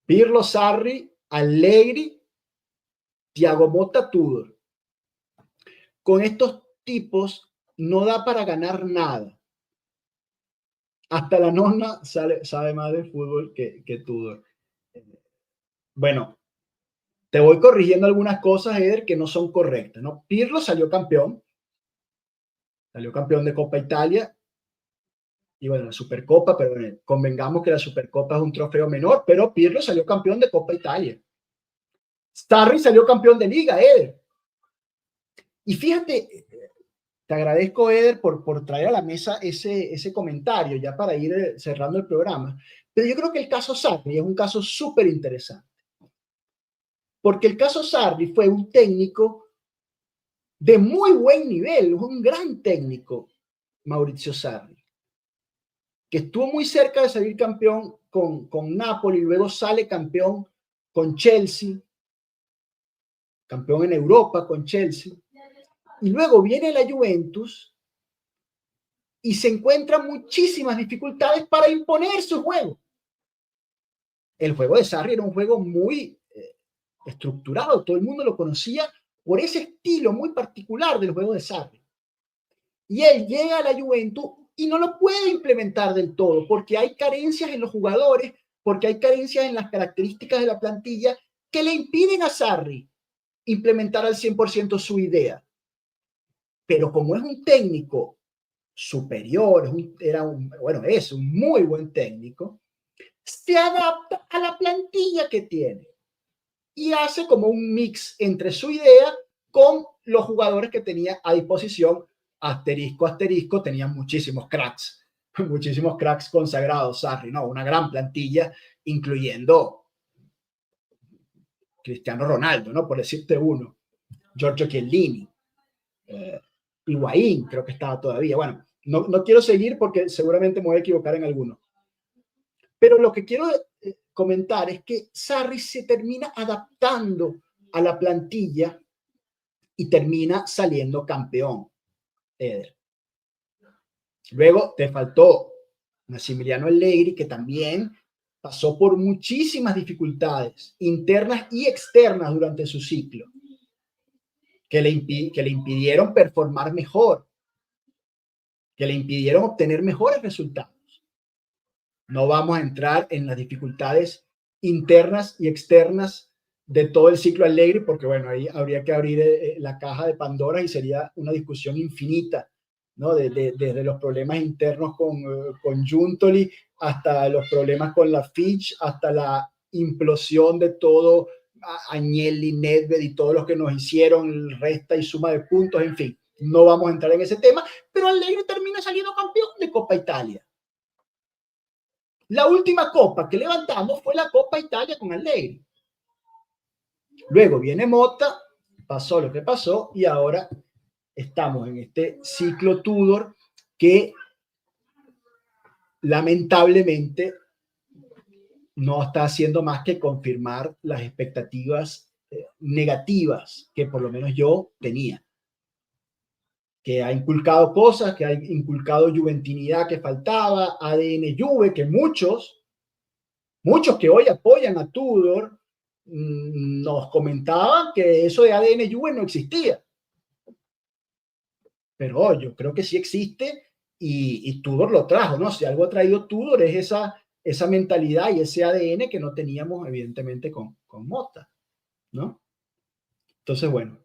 Pirlo, Sarri, Allegri, Thiago Motta, Tudor. Con estos tipos no da para ganar nada. Hasta la nonna sabe más de fútbol que Tudor. Bueno, te voy corrigiendo algunas cosas, Eder, que no son correctas, ¿no? Pirlo salió campeón de Copa Italia y bueno, la Supercopa, pero bueno, convengamos que la Supercopa es un trofeo menor, pero Pirlo salió campeón de Copa Italia. Sarri salió campeón de Liga, Eder. Y fíjate, te agradezco, Eder, por traer a la mesa ese comentario ya para ir cerrando el programa. Pero yo creo que el caso Sarri es un caso súper interesante. Porque el caso Sarri fue un técnico de muy buen nivel, un gran técnico, Maurizio Sarri, que estuvo muy cerca de salir campeón con Napoli, luego sale campeón con Chelsea, campeón en Europa con Chelsea, y luego viene la Juventus y se encuentra muchísimas dificultades para imponer su juego. El juego de Sarri era un juego muy estructurado, todo el mundo lo conocía por ese estilo muy particular del juego de Sarri. Y él llega a la Juventus y no lo puede implementar del todo porque hay carencias en los jugadores, porque hay carencias en las características de la plantilla que le impiden a Sarri implementar al 100% su idea. Pero como es un técnico superior, es un muy buen técnico, se adapta a la plantilla que tiene y hace como un mix entre su idea con los jugadores que tenía a disposición. Asterisco, tenía muchísimos cracks consagrados, Sarri, ¿no? Una gran plantilla, incluyendo Cristiano Ronaldo, ¿no? Por decirte uno, Giorgio Chiellini, Higuaín, creo que estaba todavía. Bueno, no quiero seguir porque seguramente me voy a equivocar en alguno. Pero lo que quiero comentar es que Sarri se termina adaptando a la plantilla y termina saliendo campeón, Eder. Luego te faltó Massimiliano Allegri, que también pasó por muchísimas dificultades internas y externas durante su ciclo, que le impidieron performar mejor, que le impidieron obtener mejores resultados. No vamos a entrar en las dificultades internas y externas de todo el ciclo Allegri, porque bueno, ahí habría que abrir la caja de Pandora y sería una discusión infinita, ¿no? Desde los problemas internos con Giuntoli hasta los problemas con la Fitch, hasta la implosión de todo Agnelli, Nedved y todos los que nos hicieron resta y suma de puntos, en fin, no vamos a entrar en ese tema, pero Allegri termina saliendo campeón de Copa Italia. La última copa que levantamos fue la Copa Italia con Allegri. Luego viene Motta, pasó lo que pasó y ahora estamos en este ciclo Tudor que lamentablemente no está haciendo más que confirmar las expectativas negativas que por lo menos yo tenía. que ha inculcado cosas, que ha inculcado juventinidad que faltaba, ADN Juve, que muchos que hoy apoyan a Tudor nos comentaban que eso de ADN Juve no existía. Pero yo creo que sí existe y Tudor lo trajo, ¿no? Si algo ha traído Tudor es esa mentalidad y ese ADN que no teníamos evidentemente con Motta, ¿no? Entonces, bueno,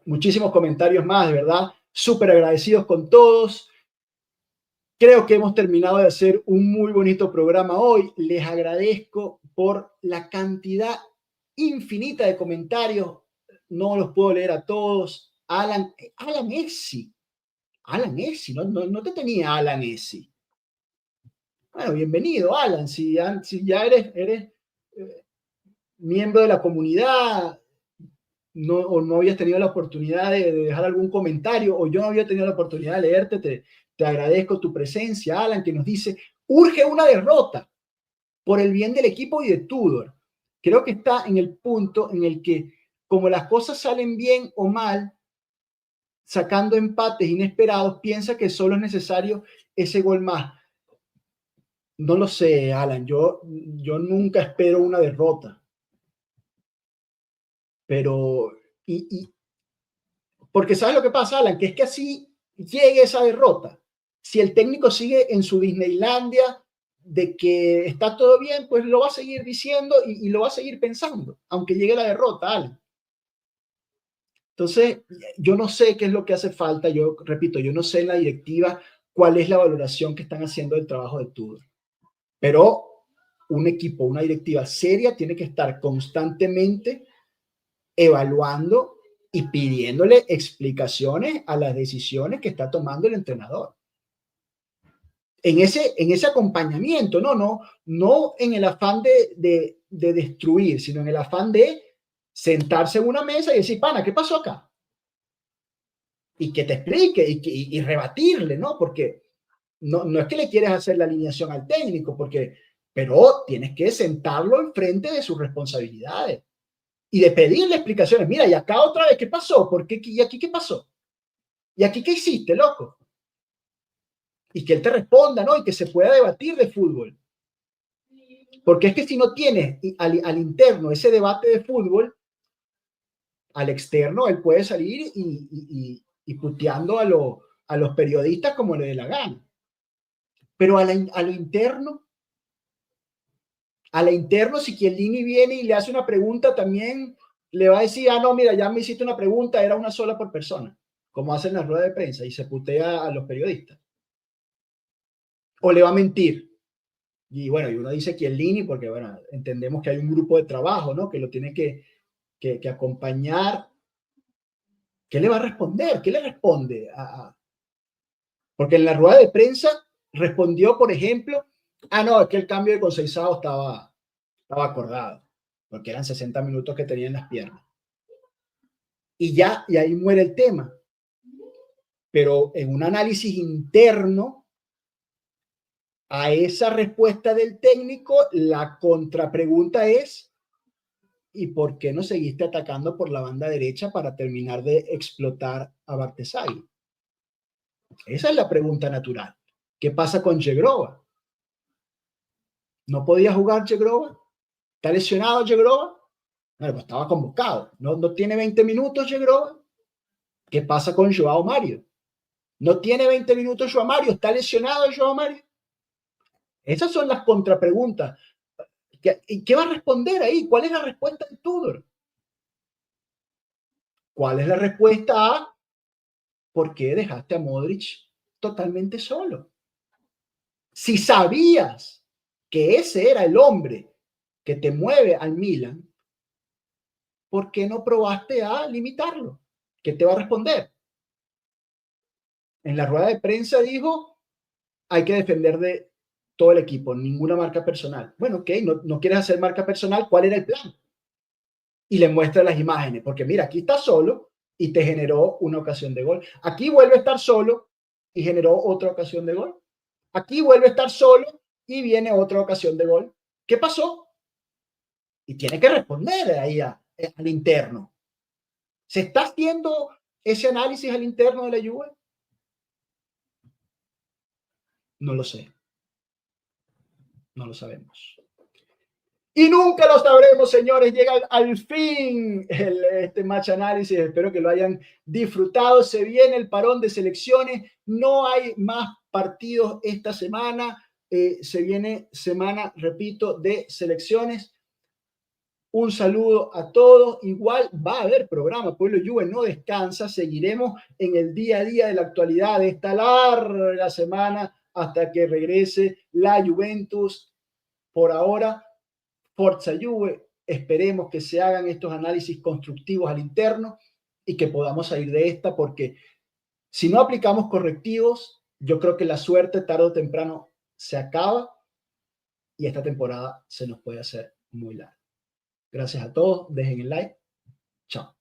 muchísimos comentarios más, de verdad, súper agradecidos con todos. Creo que hemos terminado de hacer un muy bonito programa hoy. Les agradezco por la cantidad infinita de comentarios. No los puedo leer a todos. Alan Essi. Alan Essi, no te tenía Alan Essi. Bueno, bienvenido, Alan. Si ya eres miembro de la comunidad, o no habías tenido la oportunidad de dejar algún comentario, o yo no había tenido la oportunidad de leerte, te agradezco tu presencia, Alan, que nos dice, urge una derrota por el bien del equipo y de Tudor. Creo que está en el punto en el que, como las cosas salen bien o mal, sacando empates inesperados, piensa que solo es necesario ese gol más. No lo sé, Alan, yo nunca espero una derrota. Pero, porque ¿sabes lo que pasa, Alan? Que es que así llegue esa derrota. Si el técnico sigue en su Disneylandia de que está todo bien, pues lo va a seguir diciendo y lo va a seguir pensando, aunque llegue la derrota, Alan. Entonces, yo no sé qué es lo que hace falta. Yo repito, yo no sé en la directiva cuál es la valoración que están haciendo del trabajo de Tudor. Pero un equipo, una directiva seria tiene que estar constantemente evaluando y pidiéndole explicaciones a las decisiones que está tomando el entrenador. En ese acompañamiento, no en el afán de destruir, sino en el afán de sentarse en una mesa y decir, pana, ¿qué pasó acá? Y que te explique y rebatirle, ¿no? Porque no es que le quieres hacer la alineación al técnico, pero tienes que sentarlo enfrente de sus responsabilidades y de pedirle explicaciones. Mira, y acá otra vez, ¿qué pasó? ¿Por qué? ¿Y aquí qué pasó? ¿Y aquí qué hiciste, loco? Y que él te responda, ¿no? Y que se pueda debatir de fútbol. Porque es que si no tienes al interno ese debate de fútbol, al externo él puede salir y puteando a los periodistas como le dé la gana. Pero a lo interno, si Chiellini viene y le hace una pregunta, también le va a decir, no, mira, ya me hiciste una pregunta, era una sola por persona, como hacen las ruedas de prensa, y se putea a los periodistas. O le va a mentir. Y bueno, y uno dice Chiellini porque, bueno, entendemos que hay un grupo de trabajo, ¿no? Que lo tiene que acompañar. ¿Qué le va a responder? ¿Qué le responde? Porque en la rueda de prensa respondió, por ejemplo, no, es que el cambio de Conceição estaba acordado, porque eran 60 minutos que tenía en las piernas. Y ahí muere el tema. Pero en un análisis interno a esa respuesta del técnico, la contrapregunta es, ¿y por qué no seguiste atacando por la banda derecha para terminar de explotar a Bartesagui? Esa es la pregunta natural. ¿Qué pasa con Yegrova? ¿No podía jugar Yegrova? ¿Está lesionado Yegrova? Bueno, pues estaba convocado. ¿No tiene 20 minutos Yegrova? ¿Qué pasa con Joao Mario? ¿No tiene 20 minutos Joao Mario? ¿Está lesionado Joao Mario? Esas son las contrapreguntas. ¿Y qué va a responder ahí? ¿Cuál es la respuesta de Tudor? ¿Cuál es la respuesta a por qué dejaste a Modric totalmente solo? Si sabías que ese era el hombre que te mueve al Milan, ¿por qué no probaste a limitarlo? ¿Qué te va a responder? En la rueda de prensa dijo, hay que defender de todo el equipo, ninguna marca personal. Bueno, ok, no quieres hacer marca personal, ¿cuál era el plan? Y le muestra las imágenes, porque mira, aquí está solo y te generó una ocasión de gol. Aquí vuelve a estar solo y generó otra ocasión de gol. Aquí vuelve a estar solo y viene otra ocasión de gol. ¿Qué pasó? Y tiene que responder ahí al interno. ¿Se está haciendo ese análisis al interno de la Juve? No lo sé. No lo sabemos. Y nunca lo sabremos, señores. Llega al fin este match análisis. Espero que lo hayan disfrutado. Se viene el parón de selecciones. No hay más partidos esta semana. Se viene semana, repito, de selecciones. Un saludo a todos. Igual va a haber programa. Pueblo Juve no descansa. Seguiremos en el día a día de la actualidad de esta larga semana hasta que regrese la Juventus. Por ahora, Forza Juve, esperemos que se hagan estos análisis constructivos al interno y que podamos salir de esta, porque si no aplicamos correctivos, yo creo que la suerte tarde o temprano se acaba y esta temporada se nos puede hacer muy larga. Gracias a todos, dejen el like. Chao.